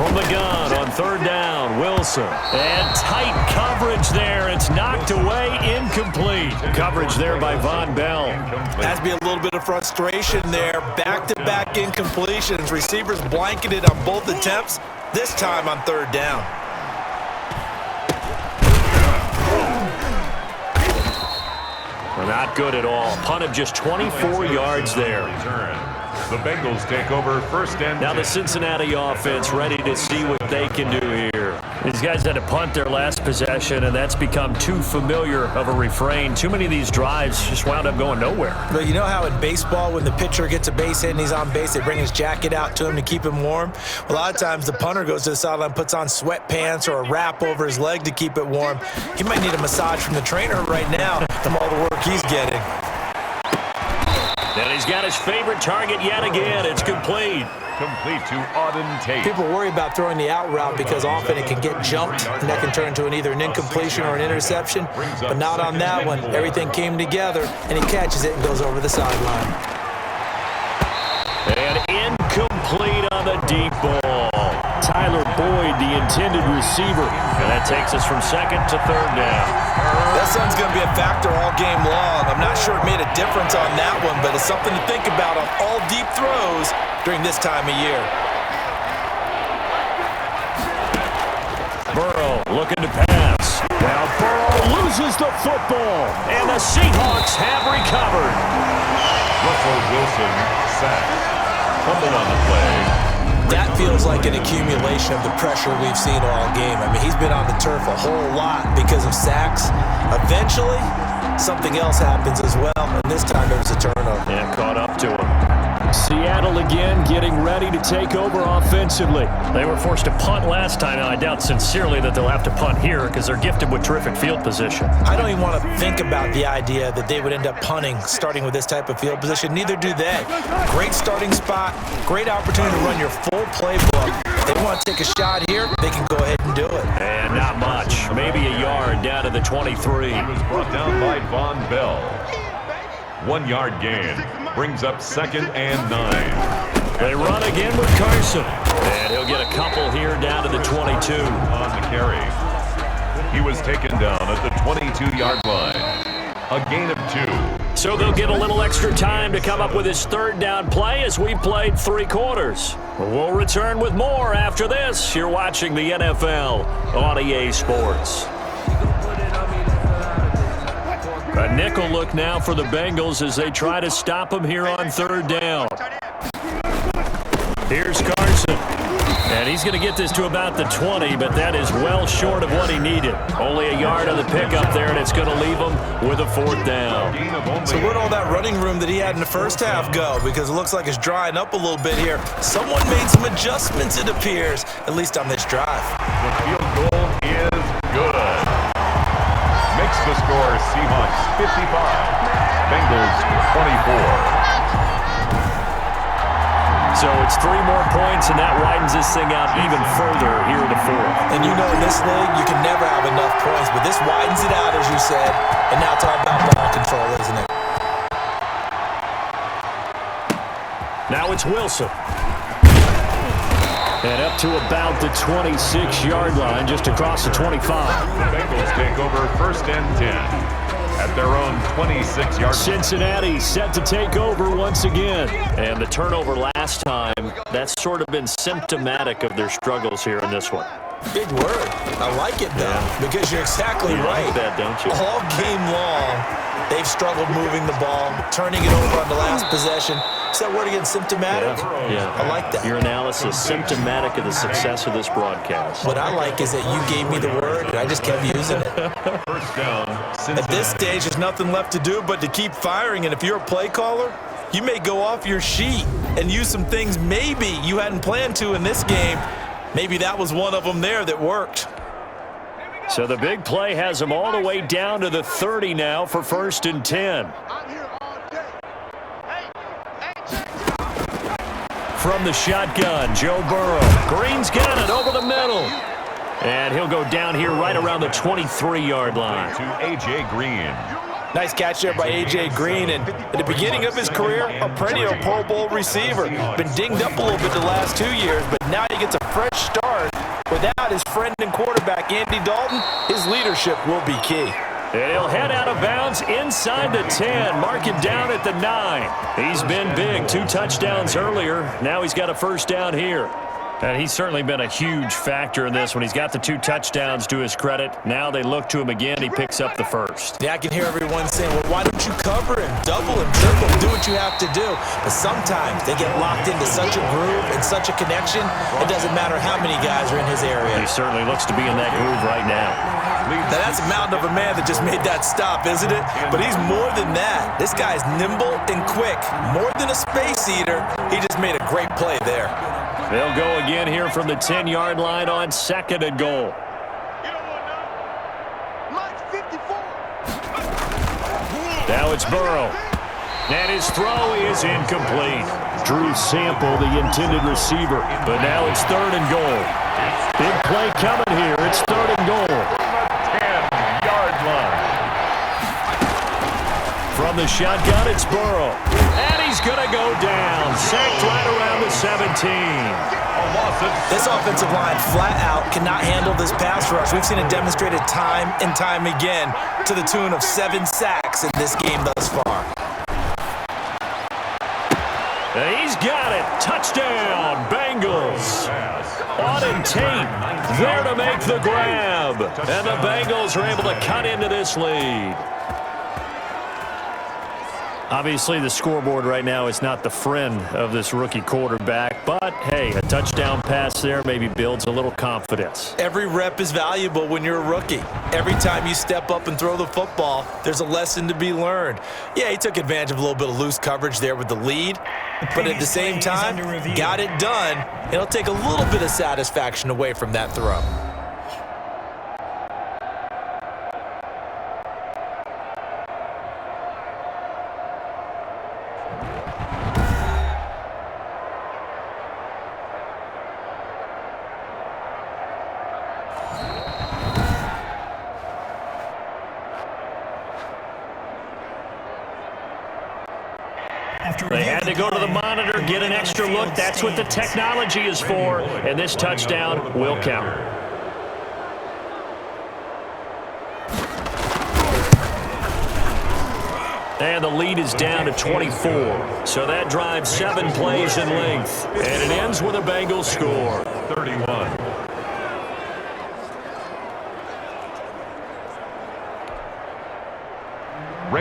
From the gun on third down, Wilson. And tight coverage there. It's knocked away, incomplete. Coverage there by Von Bell. Has to be a little bit of frustration there. Back-to-back incompletions. Receivers blanketed on both attempts, this time on third down. Well, not good at all. Punt of just 24 yards there. The Bengals take over first and 10. Now the Cincinnati offense ready to see what they can do here. These guys had to punt their last possession, and that's become too familiar of a refrain. Too many of these drives just wound up going nowhere. But you know how in baseball, when the pitcher gets a base hit and he's on base, they bring his jacket out to him to keep him warm? Well, a lot of times the punter goes to the sideline, puts on sweatpants or a wrap over his leg to keep it warm. He might need a massage from the trainer right now from all the work he's getting. And he's got his favorite target yet again. It's complete. Complete to Auden Tate. People worry about throwing the out route because often it can get jumped, and that can turn into either an incompletion or an interception. But not on that one. Everything came together, and he catches it and goes over the sideline. And incomplete on the deep ball. Tyler Boyd, the intended receiver. And that takes us from second to third down. That sun's going to be a factor all game long. I'm not sure it made a difference on that one, but it's something to think about on all deep throws during this time of year. Burrow looking to pass. Now Burrow loses the football, and the Seahawks have recovered. Russell Wilson sacked. Fumble on the play. That feels like an accumulation of the pressure we've seen all game. I mean, he's been on the turf a whole lot because of sacks. Eventually, something else happens as well, and this time it was a turnover. Yeah, caught up to him. Seattle again getting ready to take over offensively. They were forced to punt last time, and I doubt sincerely that they'll have to punt here because they're gifted with terrific field position. I don't even want to think about the idea that they would end up punting starting with this type of field position. Neither do they. Great starting spot, great opportunity to run your full playbook. If they want to take a shot here, they can go ahead and do it. And not much. Maybe a yard down to the 23. He was brought down by Von Bell. 1 yard gain. Brings up second and 9. They run again with Carson. And he'll get a couple here down to the 22. On the carry. He was taken down at the 22-yard line. A gain of 2. So they'll get a little extra time to come up with his third down play as we played 3 quarters. We'll return with more after this. You're watching the NFL on EA Sports. A nickel look now for the Bengals as they try to stop him here on third down. Here's Carson. And he's going to get this to about the 20, but that is well short of what he needed. Only a yard on the pickup there, and it's going to leave him with a 4th down. So where'd all that running room that he had in the first half go? Because it looks like it's drying up a little bit here. Someone made some adjustments, it appears, at least on this drive. The field goal is good. Makes the score Seahawks 55, Bengals 24. So it's 3 more points, and that widens this thing out even further here in the 4th. And you know, in this league, you can never have enough points, but this widens it out, as you said, and now it's all about ball control, isn't it? Now it's Wilson. And up to about the 26-yard line, just across the 25. The Bengals take over first and 10 at their own 26-yard line. Cincinnati set to take over once again. And the turnover last time, that's sort of been symptomatic of their struggles here in this one. Big word. I like it, though, because you're exactly right. Like that, don't you? All game long, they've struggled moving the ball, turning it over on the last possession. Is that word again, symptomatic? Yeah. I like that. Your analysis, symptomatic of the success of this broadcast. What I like is that you gave me the word, and I just kept using it. First down, Cincinnati. At this stage, there's nothing left to do but to keep firing, and if you're a play caller, you may go off your sheet and use some things maybe you hadn't planned to in this game. Maybe that was one of them there that worked. So the big play has them all the way down to the 30 now for first and 10. From the shotgun, Joe Burrow. Green's got it over the middle. And he'll go down here right around the 23-yard line. To A.J. Green. Nice catch there by A.J. Green, and at the beginning of his career, a perennial Pro Bowl receiver. Been dinged up a little bit the last 2 years, but now he gets a fresh start Without his friend and quarterback, Andy Dalton, his leadership will be key. And he'll head out of bounds inside the 10. Mark him down at the 9. He's been big. 2 touchdowns earlier. Now he's got a first down here. And he's certainly been a huge factor in this one. He's got the 2 touchdowns to his credit. Now they look to him again. He picks up the first. Yeah, I can hear everyone saying, well, why don't you cover him, double him, triple him, do what you have to do. But sometimes they get locked into such a groove and such a connection, it doesn't matter how many guys are in his area. He certainly looks to be in that groove right now. Now, that's a mountain of a man that just made that stop, isn't it? But he's more than that. This guy's nimble and quick. More than a space eater. He just made a great play there. They'll go again here from the 10-yard line on 2nd and goal. Now it's Burrow. And his throw is incomplete. Drew Sample, the intended receiver. But now it's 3rd and goal. Big play coming here. It's 3rd and goal. 10-yard line. From the shotgun, it's Burrow. And he's going to go down. Sacked right around the 17. This offensive line flat out cannot handle this pass rush. We've seen it demonstrated time and time again to the tune of 7 sacks in this game thus far. And he's got it. Touchdown, Bengals. Auden Tate there to make the grab. And the Bengals are able to cut into this lead. Obviously, the scoreboard right now is not the friend of this rookie quarterback. But, hey, a touchdown pass there maybe builds a little confidence. Every rep is valuable when you're a rookie. Every time you step up and throw the football, there's a lesson to be learned. Yeah, he took advantage of a little bit of loose coverage there with the lead. But at the same time, got it done. It'll take a little bit of satisfaction away from that throw. They had to go to the monitor, get an extra look. That's what the technology is for. And this touchdown will count. And the lead is down to 24. So that drives 7 plays in length. And it ends with a Bengals score. 31.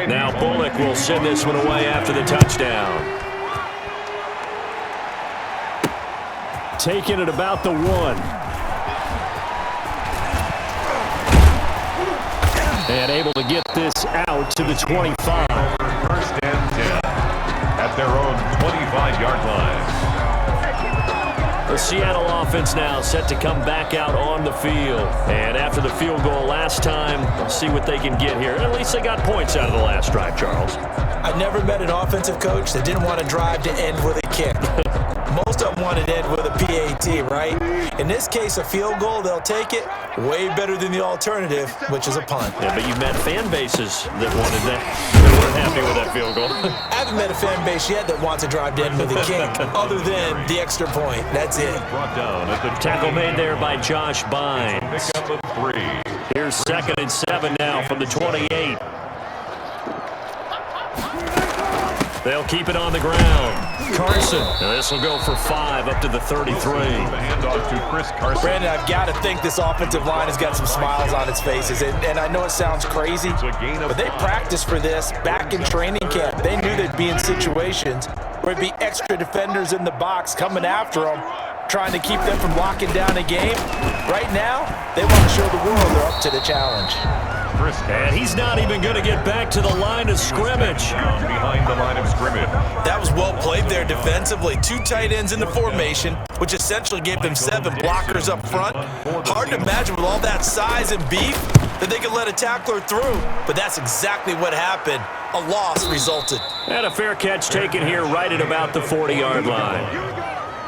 Now Bullock will send this one away after the touchdown. Taking it about the 1. And able to get this out to the 25. First and 10 at their own 25-yard line. The Seattle offense now set to come back out on the field. And after the field goal last time, let's see what they can get here. At least they got points out of the last drive, Charles. I've never met an offensive coach that didn't want to drive to end with a kick. Most of them wanted to end with a PAT, right? In this case, a field goal, they'll take it. Way better than the alternative, which is a punt. Yeah, but you've met fan bases that wanted that. They weren't happy with that field goal. I haven't met a fan base yet that wants to drive to end with a kick, other than the extra point. That's it. Brought down at the Tackle made there by Josh Bynes. pick up of 3. Here's 2nd and 7 now from the 28. They'll keep it on the ground. Carson. And this will go for 5 up to the 33. The handoff to Chris Carson. Brandon, I've got to think this offensive line has got some smiles on its faces. And I know it sounds crazy, but they practiced for this back in training camp. They knew they'd be in situations where it'd be extra defenders in the box coming after them, trying to keep them from locking down a game. Right now, they want to show the world they're up to the challenge. And he's not even going to get back to the line of scrimmage. Behind the line of scrimmage. That was well played there defensively. 2 tight ends in the formation, which essentially gave them 7 blockers up front. Hard to imagine with all that size and beef that they could let a tackler through, but that's exactly what happened. A loss resulted. And a fair catch taken here right at about the 40-yard line.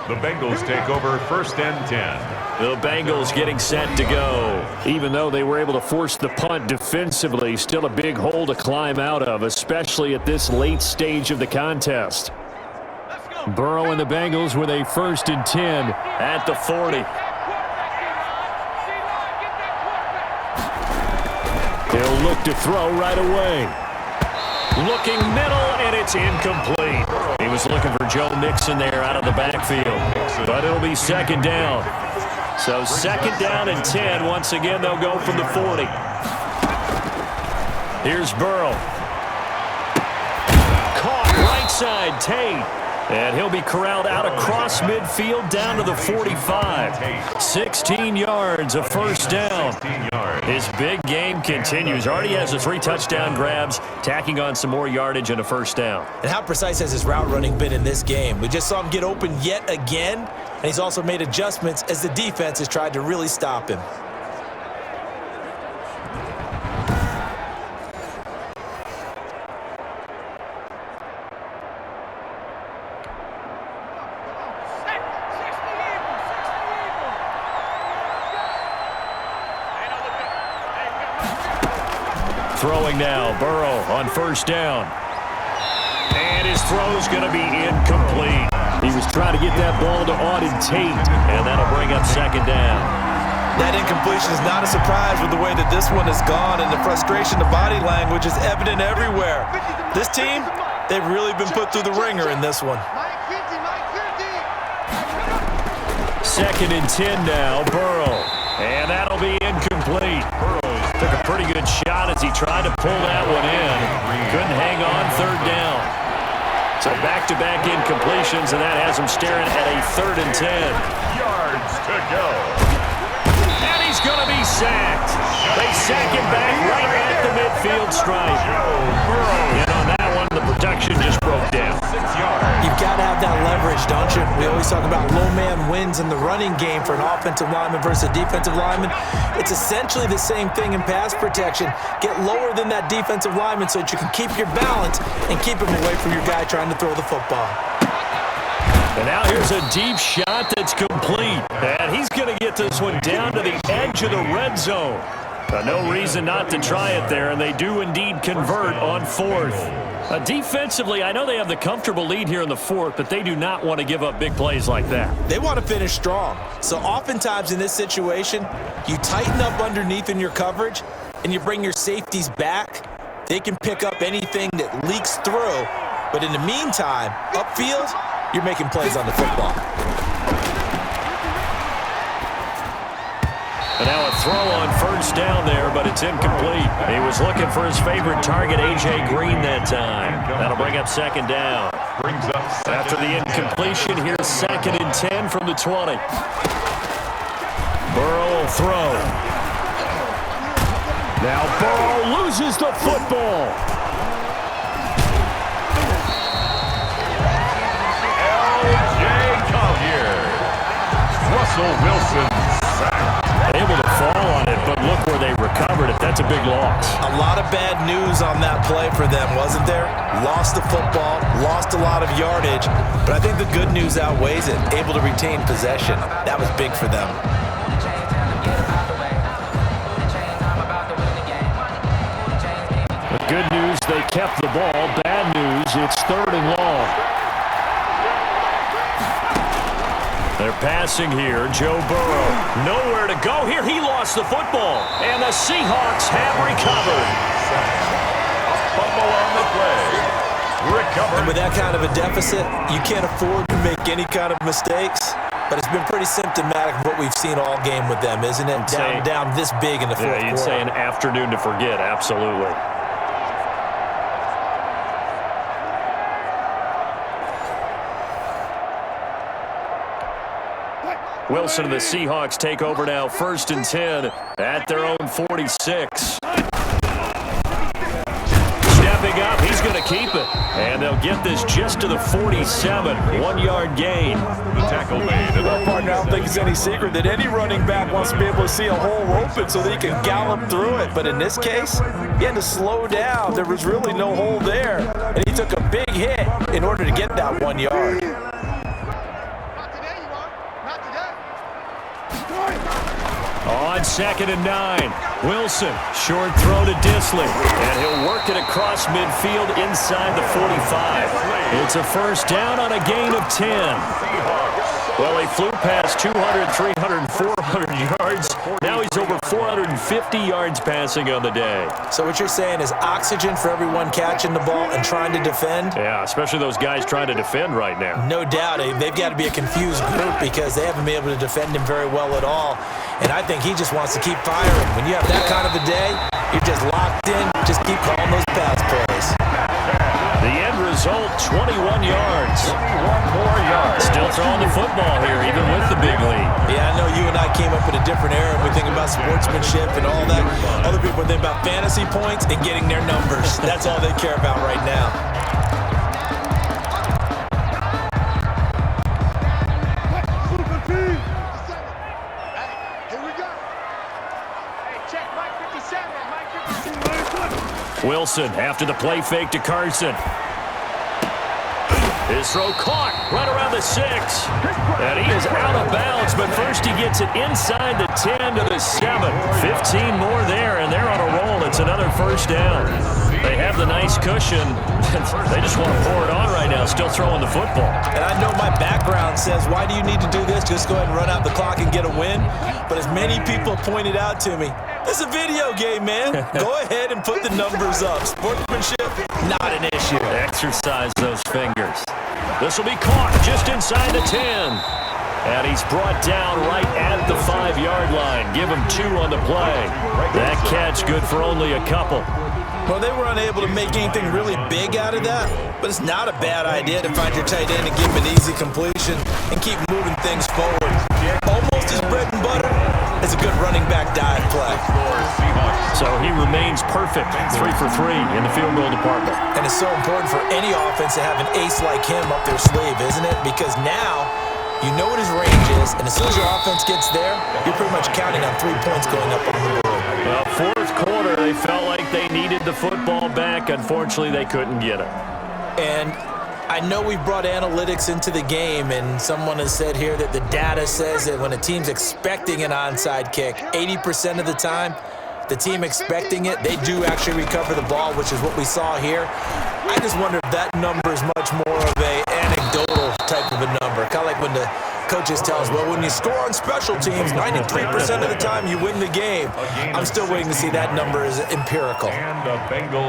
The Bengals take over 1st and 10. The Bengals getting set to go. Even though they were able to force the punt defensively, still a big hole to climb out of, especially at this late stage of the contest. Burrow and the Bengals with a 1st and 10 at the 40. look to throw right away. Looking middle, and it's incomplete. He was looking for Joe Mixon there out of the backfield, but it'll be second down. So second down and 10. Once again, they'll go from the 40. Here's Burrow. Caught right side, Tate. And he'll be corralled out across midfield down to the 45. 16 yards, a first down. His big game continues. Already has the 3 touchdown grabs, tacking on some more yardage and a first down. And how precise has his route running been in this game? We just saw him get open yet again, and he's also made adjustments as the defense has tried to really stop him. Throwing now, Burrow on first down. And his throw's going to be incomplete. He was trying to get that ball to Auden Tate, and that'll bring up second down. That incompletion is not a surprise with the way that this one has gone, and the frustration, the body language is evident everywhere. This team, they've really been put through the ringer in this one. Second and 10 now, Burrow. And that'll be incomplete. Took a pretty good shot as he tried to pull that one in. Couldn't hang on, third down. So back-to-back incompletions, and that has him staring at a 3rd and 10. Yards to go. And he's going to be sacked. They sack him back right at the midfield stripe. And on that one, the protection just broke down. 6 yards. You've got to have that leverage, don't you? We always talk about low man wins in the running game for an offensive lineman versus a defensive lineman. It's essentially the same thing in pass protection. Get lower than that defensive lineman so that you can keep your balance and keep him away from your guy trying to throw the football. And now here's a deep shot that's complete. And he's going to get this one down to the edge of the red zone. No reason not to try it there, and they do indeed convert on 4th. Defensively, I know they have the comfortable lead here in the 4th, but they do not want to give up big plays like that. They want to finish strong. So oftentimes in this situation, you tighten up underneath in your coverage, and you bring your safeties back. They can pick up anything that leaks through. But in the meantime, upfield, you're making plays on the football. And now a throw on first down there, but it's incomplete. He was looking for his favorite target, A.J. Green, that time. That'll bring up second down. Brings up After the incompletion, here's second and 10 from the 20. Burrow will throw. Now Burrow loses the football. L.J. Collier. Russell Wilson sacked. Able to fall on it, but look where they recovered it. That's a big loss. A lot of bad news on that play for them, wasn't there? Lost the football, lost a lot of yardage, but I think the good news outweighs it. Able to retain possession. That was big for them. The good news, they kept the ball. Bad news, it's 3rd and long. They're passing here. Joe Burrow. Nowhere to go here. He lost the football. And the Seahawks have recovered. Fumble on the play. Recovered. And with that kind of a deficit, you can't afford to make any kind of mistakes. But it's been pretty symptomatic of what we've seen all game with them, isn't it? Down this big in the fourth quarter. You'd say an afternoon to forget. Absolutely. Wilson and the Seahawks take over now, 1st and 10 at their own 46. Stepping up, he's going to keep it. And they'll get this just to the 47, 1-yard gain. The tackle made. Well, partner, I don't think it's any secret that any running back wants to be able to see a hole open so that he can gallop through it. But in this case, he had to slow down. There was really no hole there. And he took a big hit in order to get that 1 yard. On 2nd and 9, Wilson, short throw to Disley, and he'll work it across midfield inside the 45. It's a first down on a gain of 10. Well, he flew past 200, 300, 400 yards. Now he's over over 450 yards passing on the day. So what you're saying is oxygen for everyone catching the ball and trying to defend? Yeah, especially those guys trying to defend right now. No doubt. They've got to be a confused group because they haven't been able to defend him very well at all. And I think he just wants to keep firing. When you have that kind of a day, you're just locked in. Just keep calling those pass plays. The end result, 21 yards. 21 more yards. Still throwing the football here, even with the big lead. Yeah, I know you and I came up in a different era. We think about sportsmanship and all that. Other people think about fantasy points and getting their numbers. That's all they care about right now. Wilson after the play fake to Carson. His throw caught right around the 6. And he is out of bounds, but first he gets it inside the 10 to the 7. 15 more there, and they're on a roll. It's another first down. They have the nice cushion. They just want to pour it on right now, still throwing the football. And I know my background says, why do you need to do this? Just go ahead and run out the clock and get a win. But as many people pointed out to me, it's a video game, man. Go ahead and put the numbers up. Sportsmanship, not an issue. Exercise those fingers. This will be caught just inside the 10. And he's brought down right at the 5-yard line. Give him 2 on the play. That catch good for only a couple. Well, they were unable to make anything really big out of that, but it's not a bad idea to find your tight end and give him an easy completion and keep moving things forward. Almost as bread and butter as a good running back dive play. So he remains perfect, 3 for 3 in the field goal department. And it's so important for any offense to have an ace like him up their sleeve, isn't it? Because now you know what his range is, and as soon as your offense gets there, you're pretty much counting on 3 points going up on the board. Well, fourth quarter, they felt like they needed the football back. Unfortunately, they couldn't get it. And I know we've brought analytics into the game, and someone has said here that the data says that when a team's expecting an onside kick, 80% of the time, the team expecting it, they do actually recover the ball, which is what we saw here. I just wonder if that number is much more of a anecdotal type of a number. Kind of like when the coaches tell us, well, when you score on special teams, 93% of the time you win the game. I'm still waiting to see that number is empirical.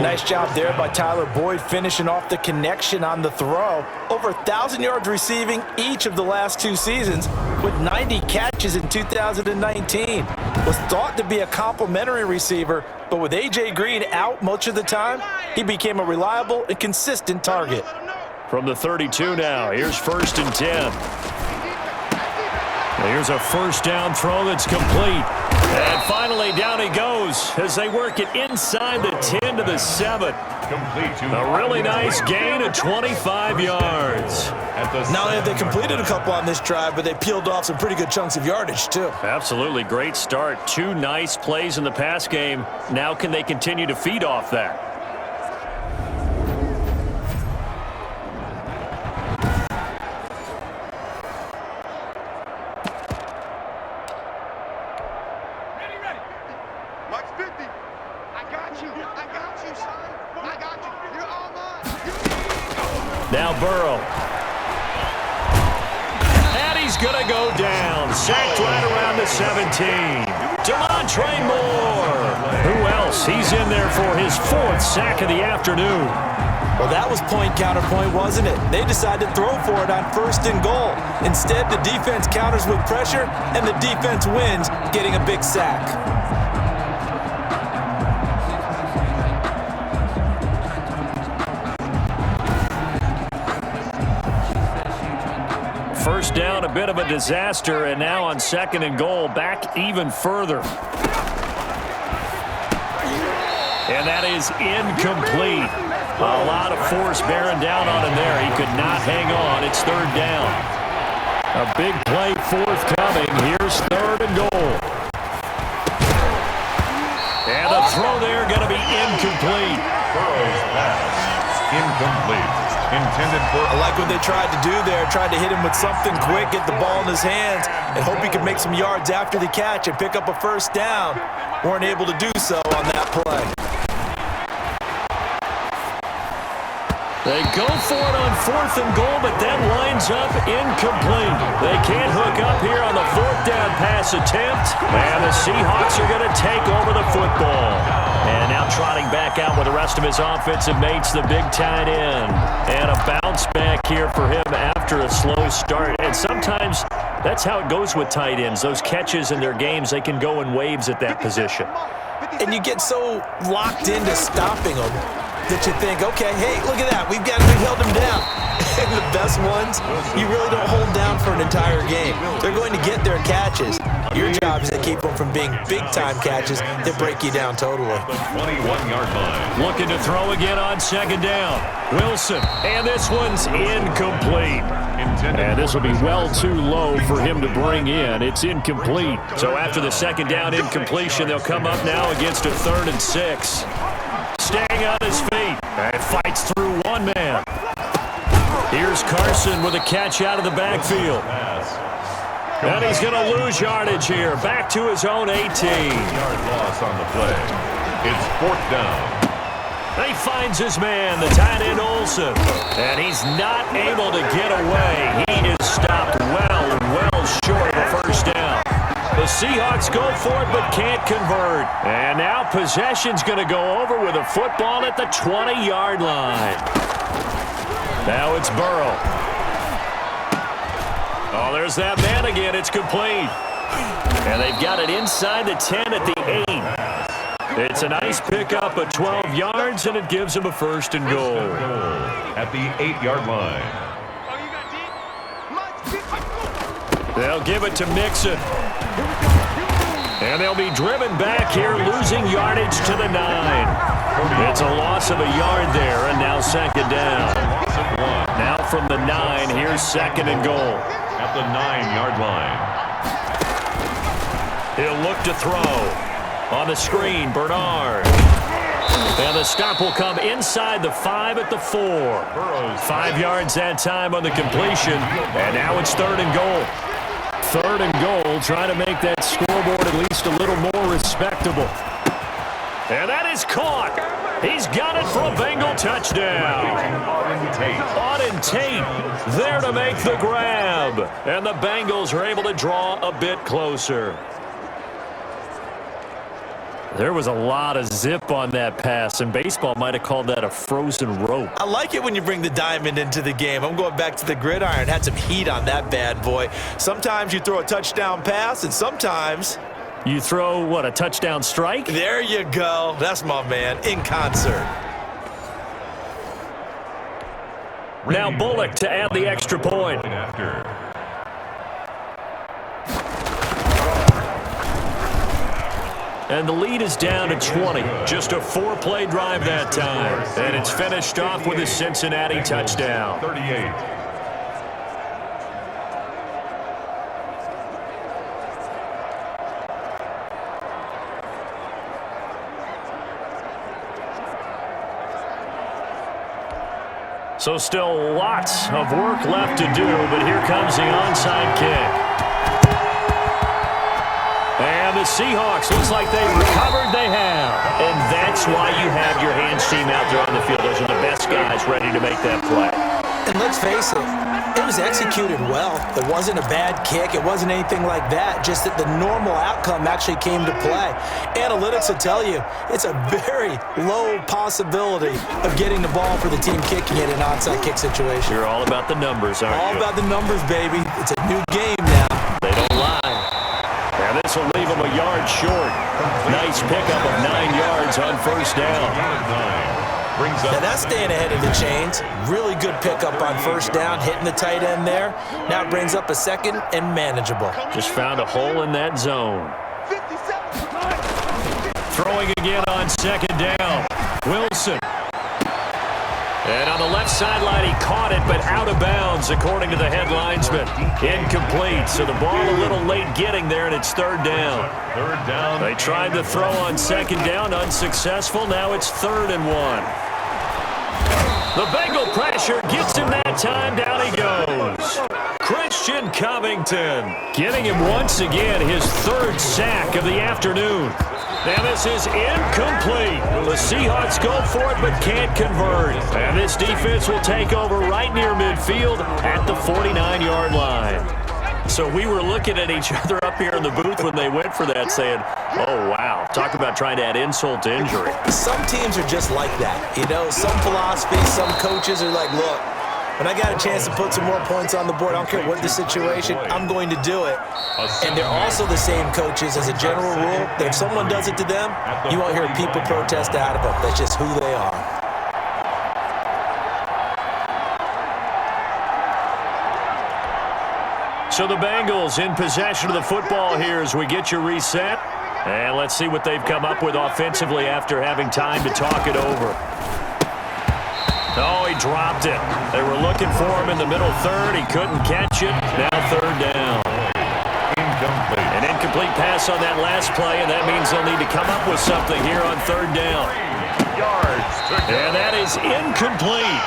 Nice job there by Tyler Boyd finishing off the connection on the throw. Over 1,000 yards receiving each of the last 2 seasons with 90 catches in 2019. Was thought to be a complimentary receiver, but with A.J. Green out much of the time, he became a reliable and consistent target. From the 32 now, here's 1st and 10. Here's a first down throw that's complete. And finally down he goes as they work it inside the 10 to the 7. A really nice gain of 25 yards. Not only have they completed a couple on this drive, but they peeled off some pretty good chunks of yardage too. Absolutely great start. 2 nice plays in the pass game. Now can they continue to feed off that? Now Burrow. And he's going to go down. Sacked right around the 17. Demontre Moore. Who else? He's in there for his 4th sack of the afternoon. Well, that was point counterpoint, wasn't it? They decided to throw for it on 1st and goal. Instead, the defense counters with pressure, and the defense wins, getting a big sack. First down, a bit of a disaster, and now on 2nd and goal, back even further. And that is incomplete. A lot of force bearing down on him there. He could not hang on. It's 3rd down. A big play forthcoming. Here's 3rd and goal. And the throw there going to be incomplete. Burrow's pass. Incomplete. Intended for... I like what they tried to do there. Tried to hit him with something quick, get the ball in his hands, and hope he could make some yards after the catch and pick up a first down. Weren't able to do so on that play. They go for it on 4th and goal, but that lines ends up incomplete. They can't hook up here on the fourth down pass attempt, and the Seahawks are going to take over the football. And now trotting back out with the rest of his offensive mates, the big tight end. And a bounce back here for him after a slow start. And sometimes that's how it goes with tight ends. Those catches in their games, they can go in waves at that position. And you get so locked into stopping them that you think, okay, hey, look at that. We've held them down. And the best ones, you really don't hold down for an entire game. They're going to get their catches. Your job is to keep them from being big-time catches that break you down totally. The 21-yard line. Looking to throw again on second down. Wilson, and this one's incomplete. And this will be well too low for him to bring in. It's incomplete. So after the second down incompletion, they'll come up now against a 3rd and 6. Staying on his feet and fights through one man. Here's Carson with a catch out of the backfield. And he's going to lose yardage here. Back to his own 18. Yard loss on the play. It's 4th down. He finds his man, the tight end Olsen. And he's not able to get away. He is stopped well short of a first down. The Seahawks go for it but can't convert. And now possession's going to go over with a football at the 20-yard line. Now it's Burrow. Oh, there's that man again. It's complete. And they've got it inside the 10 at the 8. It's a nice pickup of 12 yards, and it gives him a 1st and goal. At the 8-yard line. They'll give it to Mixon. And they'll be driven back here, losing yardage to the 9. It's a loss of a yard there, and now 2nd down. Now from the 9, here's 2nd and goal. At the 9-yard line. He'll look to throw. On the screen, Bernard. And the stop will come inside the 5 at the 4. 5 yards that time on the completion. And now it's 3rd and goal. 3rd and goal, trying to make that scoreboard at least a little more respectable. And that is caught. He's got it for a Bengal touchdown. Auden Tate there to make the grab. And the Bengals are able to draw a bit closer. There was a lot of zip on that pass, and baseball might have called that a frozen rope. I like it when you bring the diamond into the game. I'm going back to the gridiron. Had some heat on that bad boy. Sometimes you throw a touchdown pass, and sometimes you throw, what, a touchdown strike? There you go. That's my man, in concert. Now Bullock to add the extra point. And the lead is down to 20. Just a 4-play drive that time. And it's finished off with a Cincinnati touchdown. 38. So still lots of work left to do, but here comes the onside kick. And the Seahawks, looks like they recovered. They have. And that's why you have your hands team out there on the field. Those are the best guys ready to make that play. And let's face it, it was executed well. It wasn't a bad kick. It wasn't anything like that. Just that the normal outcome actually came to play. Analytics will tell you it's a very low possibility of getting the ball for the team kicking it in an onside kick situation. You're all about the numbers, aren't you? All about the numbers, baby. It's a new game now. They don't lie. And this will leave him a yard short. Nice pickup of 9 yards on first down. Now that's staying ahead of the chains. Really good pickup on first down, hitting the tight end there. Now it brings up a 2nd and manageable. Just found a hole in that zone. Throwing again on 2nd down. Wilson. And on the left sideline, he caught it, but out of bounds, according to the head linesman. Incomplete, so the ball a little late getting there, and it's 3rd down. 3rd down. They tried to throw on 2nd down, unsuccessful. Now it's 3rd and 1. The Bengal pressure gets him that time. Down he goes. Christian Covington getting him once again, his 3rd sack of the afternoon. And this is incomplete. The Seahawks go for it but can't convert. And this defense will take over right near midfield at the 49-yard line. So we were looking at each other up here in the booth when they went for that saying, oh, wow, talk about trying to add insult to injury. Some teams are just like that. You know, some philosophies, some coaches are like, look, when I got a chance to put some more points on the board, I don't care what the situation, I'm going to do it. And they're also the same coaches as a general rule that if someone does it to them, you won't hear people protest out of them. That's just who they are. So the Bengals in possession of the football here as we get you reset. And let's see what they've come up with offensively after having time to talk it over. Oh, he dropped it. They were looking for him in the middle third. He couldn't catch it. Now third down. Incomplete. An incomplete pass on that last play, and that means they'll need to come up with something here on third down. And that is incomplete.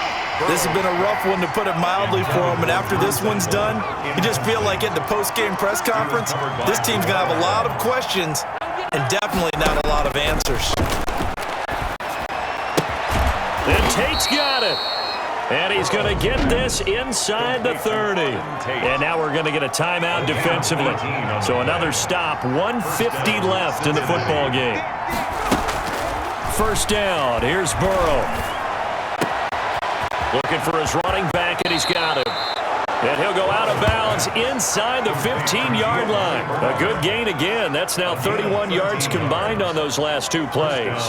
This has been a rough one, to put it mildly, for him. And after this one's done, you just feel like at the post-game press conference, this team's going to have a lot of questions and definitely not a lot of answers. And Tate's got it. And he's going to get this inside the 30. And now we're going to get a timeout defensively. So another stop, 1:50 left in the football game. First down, here's Burrow. Looking for his running back, and he's got it. And he'll go out of bounds inside the 15-yard line. A good gain again. That's now 31 yards combined on those last two plays.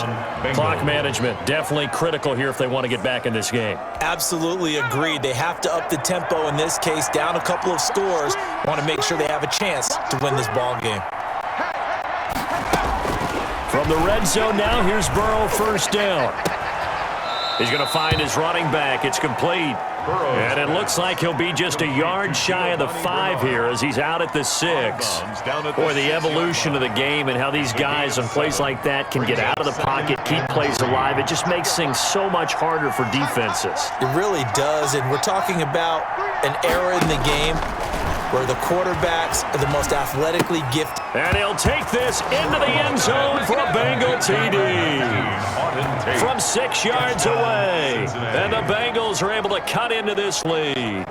Clock management definitely critical here if they want to get back in this game. Absolutely agreed. They have to up the tempo in this case, down a couple of scores. Want to make sure they have a chance to win this ball game. From the red zone now, here's Burrow, first down. He's going to find his running back. It's complete. And it looks like he'll be just a yard shy of the 5 here as he's out at the 6. Boy, the evolution of the game and how these guys on plays like that can get out of the pocket, keep plays alive, it just makes things so much harder for defenses. It really does, and we're talking about an era in the game where the quarterbacks are the most athletically gifted. And he'll take this into the end zone for a Bengal TD from 6 yards away. And the Bengals are able to cut into this lead.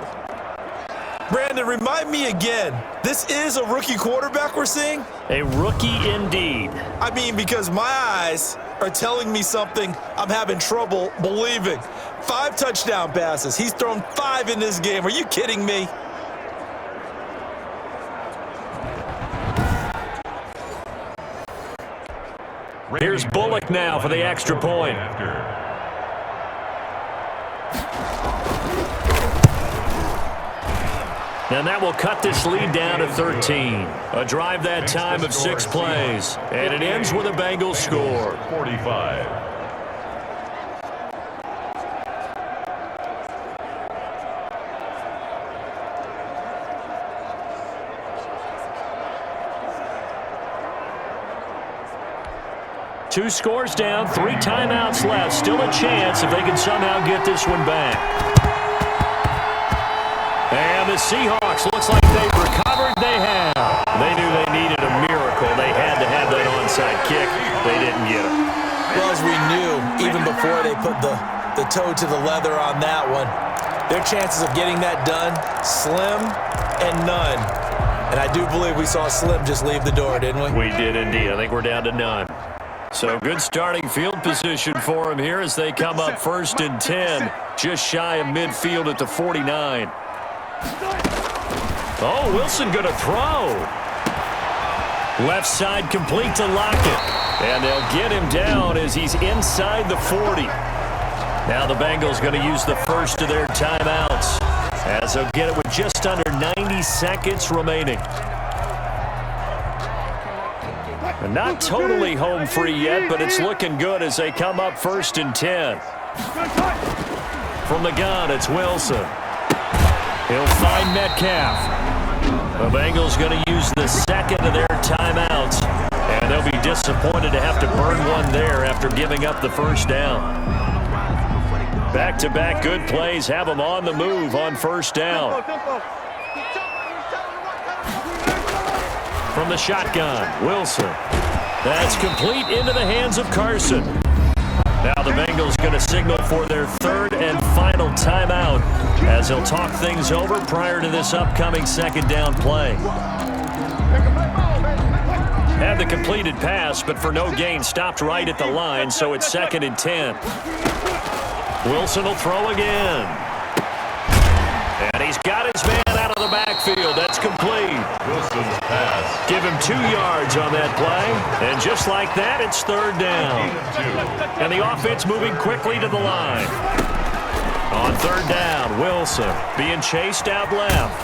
Brandon, remind me again, this is a rookie quarterback we're seeing? A rookie indeed. I mean, because my eyes are telling me something I'm having trouble believing. 5 touchdown passes. He's thrown 5 in this game. Are you kidding me? Here's Bullock now for the extra point. And that will cut this lead down to 13. A drive that time of 6 plays. And it ends with a Bengals score. 45. Two scores down, 3 timeouts left. Still a chance if they can somehow get this one back. And the Seahawks, looks like they've recovered. They have. They knew they needed a miracle. They had to have that onside kick. They didn't get it. Well, as we knew, even before they put the toe to the leather on that one, their chances of getting that done, slim and none. And I do believe we saw Slim just leave the door, didn't we? We did indeed. I think we're down to none. So good starting field position for him here as they come up 1st and 10, just shy of midfield at the 49. Oh, Wilson going to throw. Left side complete to Lockett. And they'll get him down as he's inside the 40. Now the Bengals going to use the first of their timeouts as they'll get it with just under 90 seconds remaining. Not totally home free yet, but it's looking good as they come up 1st and 10. From the gun, it's Wilson. He'll find Metcalf. The Bengals going to use the second of their timeouts, and they'll be disappointed to have to burn one there after giving up the first down. Back-to-back good plays have them on the move on first down. From the shotgun, Wilson. That's complete into the hands of Carson. Now the Bengals going to signal for their third and final timeout as they'll talk things over prior to this upcoming second down play. Had the completed pass, but for no gain, stopped right at the line, so it's 2nd and 10. Wilson will throw again. And he's got his man out of the backfield. That's complete. Wilson's pass. Give him 2 yards on that play. And just like that, it's 3rd down. And the offense moving quickly to the line. On 3rd down, Wilson being chased out left.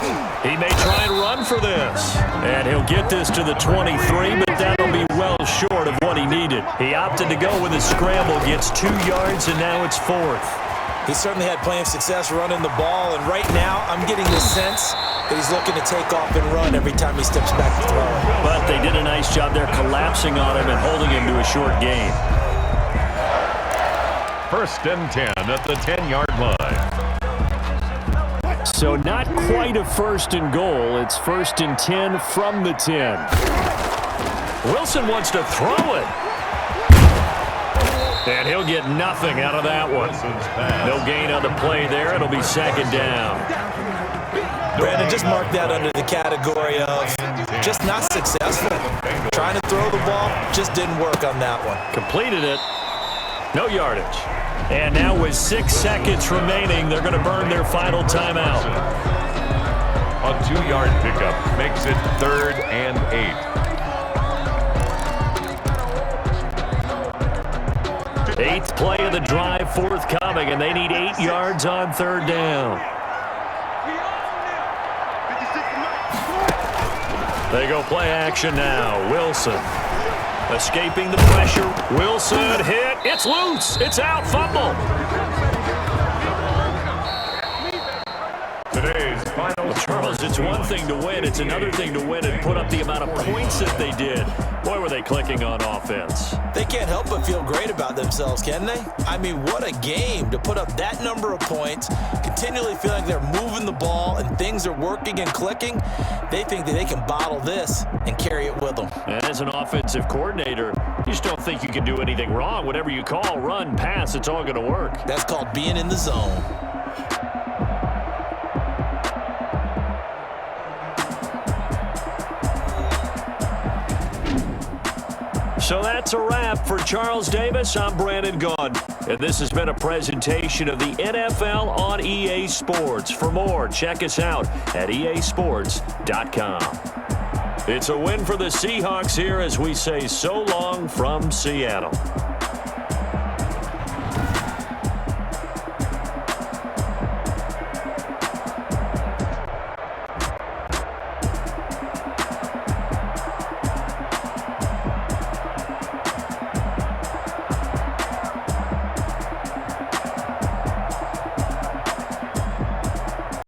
He may try and run for this. And he'll get this to the 23, but that'll be well short of what he needed. He opted to go with a scramble, gets 2 yards, and now it's 4th. He certainly had plenty of success running the ball, and right now I'm getting the sense that he's looking to take off and run every time he steps back to throw. But they did a nice job there collapsing on him and holding him to a short gain. 1st and 10 at the 10-yard line. So not quite a 1st and goal. It's 1st and 10 from the 10. Wilson wants to throw it. And he'll get nothing out of that one. No gain on the play there. It'll be 2nd down. Brandon, just mark that under the category of just not successful. Trying to throw the ball, just didn't work on that one. Completed it. No yardage. And now with 6 seconds remaining, they're going to burn their final timeout. A 2-yard pickup makes it 3rd and 8. 8th play of the drive forthcoming, and they need 8 yards on 3rd down. They go play action now. Wilson escaping the pressure. Wilson hit. It's loose. It's out. Fumble. Today's final Charles, it's one thing to win. It's another thing to win and put up the amount of points that they did. Boy, were they clicking on offense. They can't help but feel great about themselves, can they? I mean, what a game to put up that number of points, continually feel like they're moving the ball and things are working and clicking. They think that they can bottle this and carry it with them. And as an offensive coordinator, you just don't think you can do anything wrong. Whatever you call, run, pass, it's all going to work. That's called being in the zone. So that's a wrap for Charles Davis. I'm Brandon Gaudin, and this has been a presentation of the NFL on EA Sports. For more, check us out at easports.com. It's a win for the Seahawks here as we say so long from Seattle.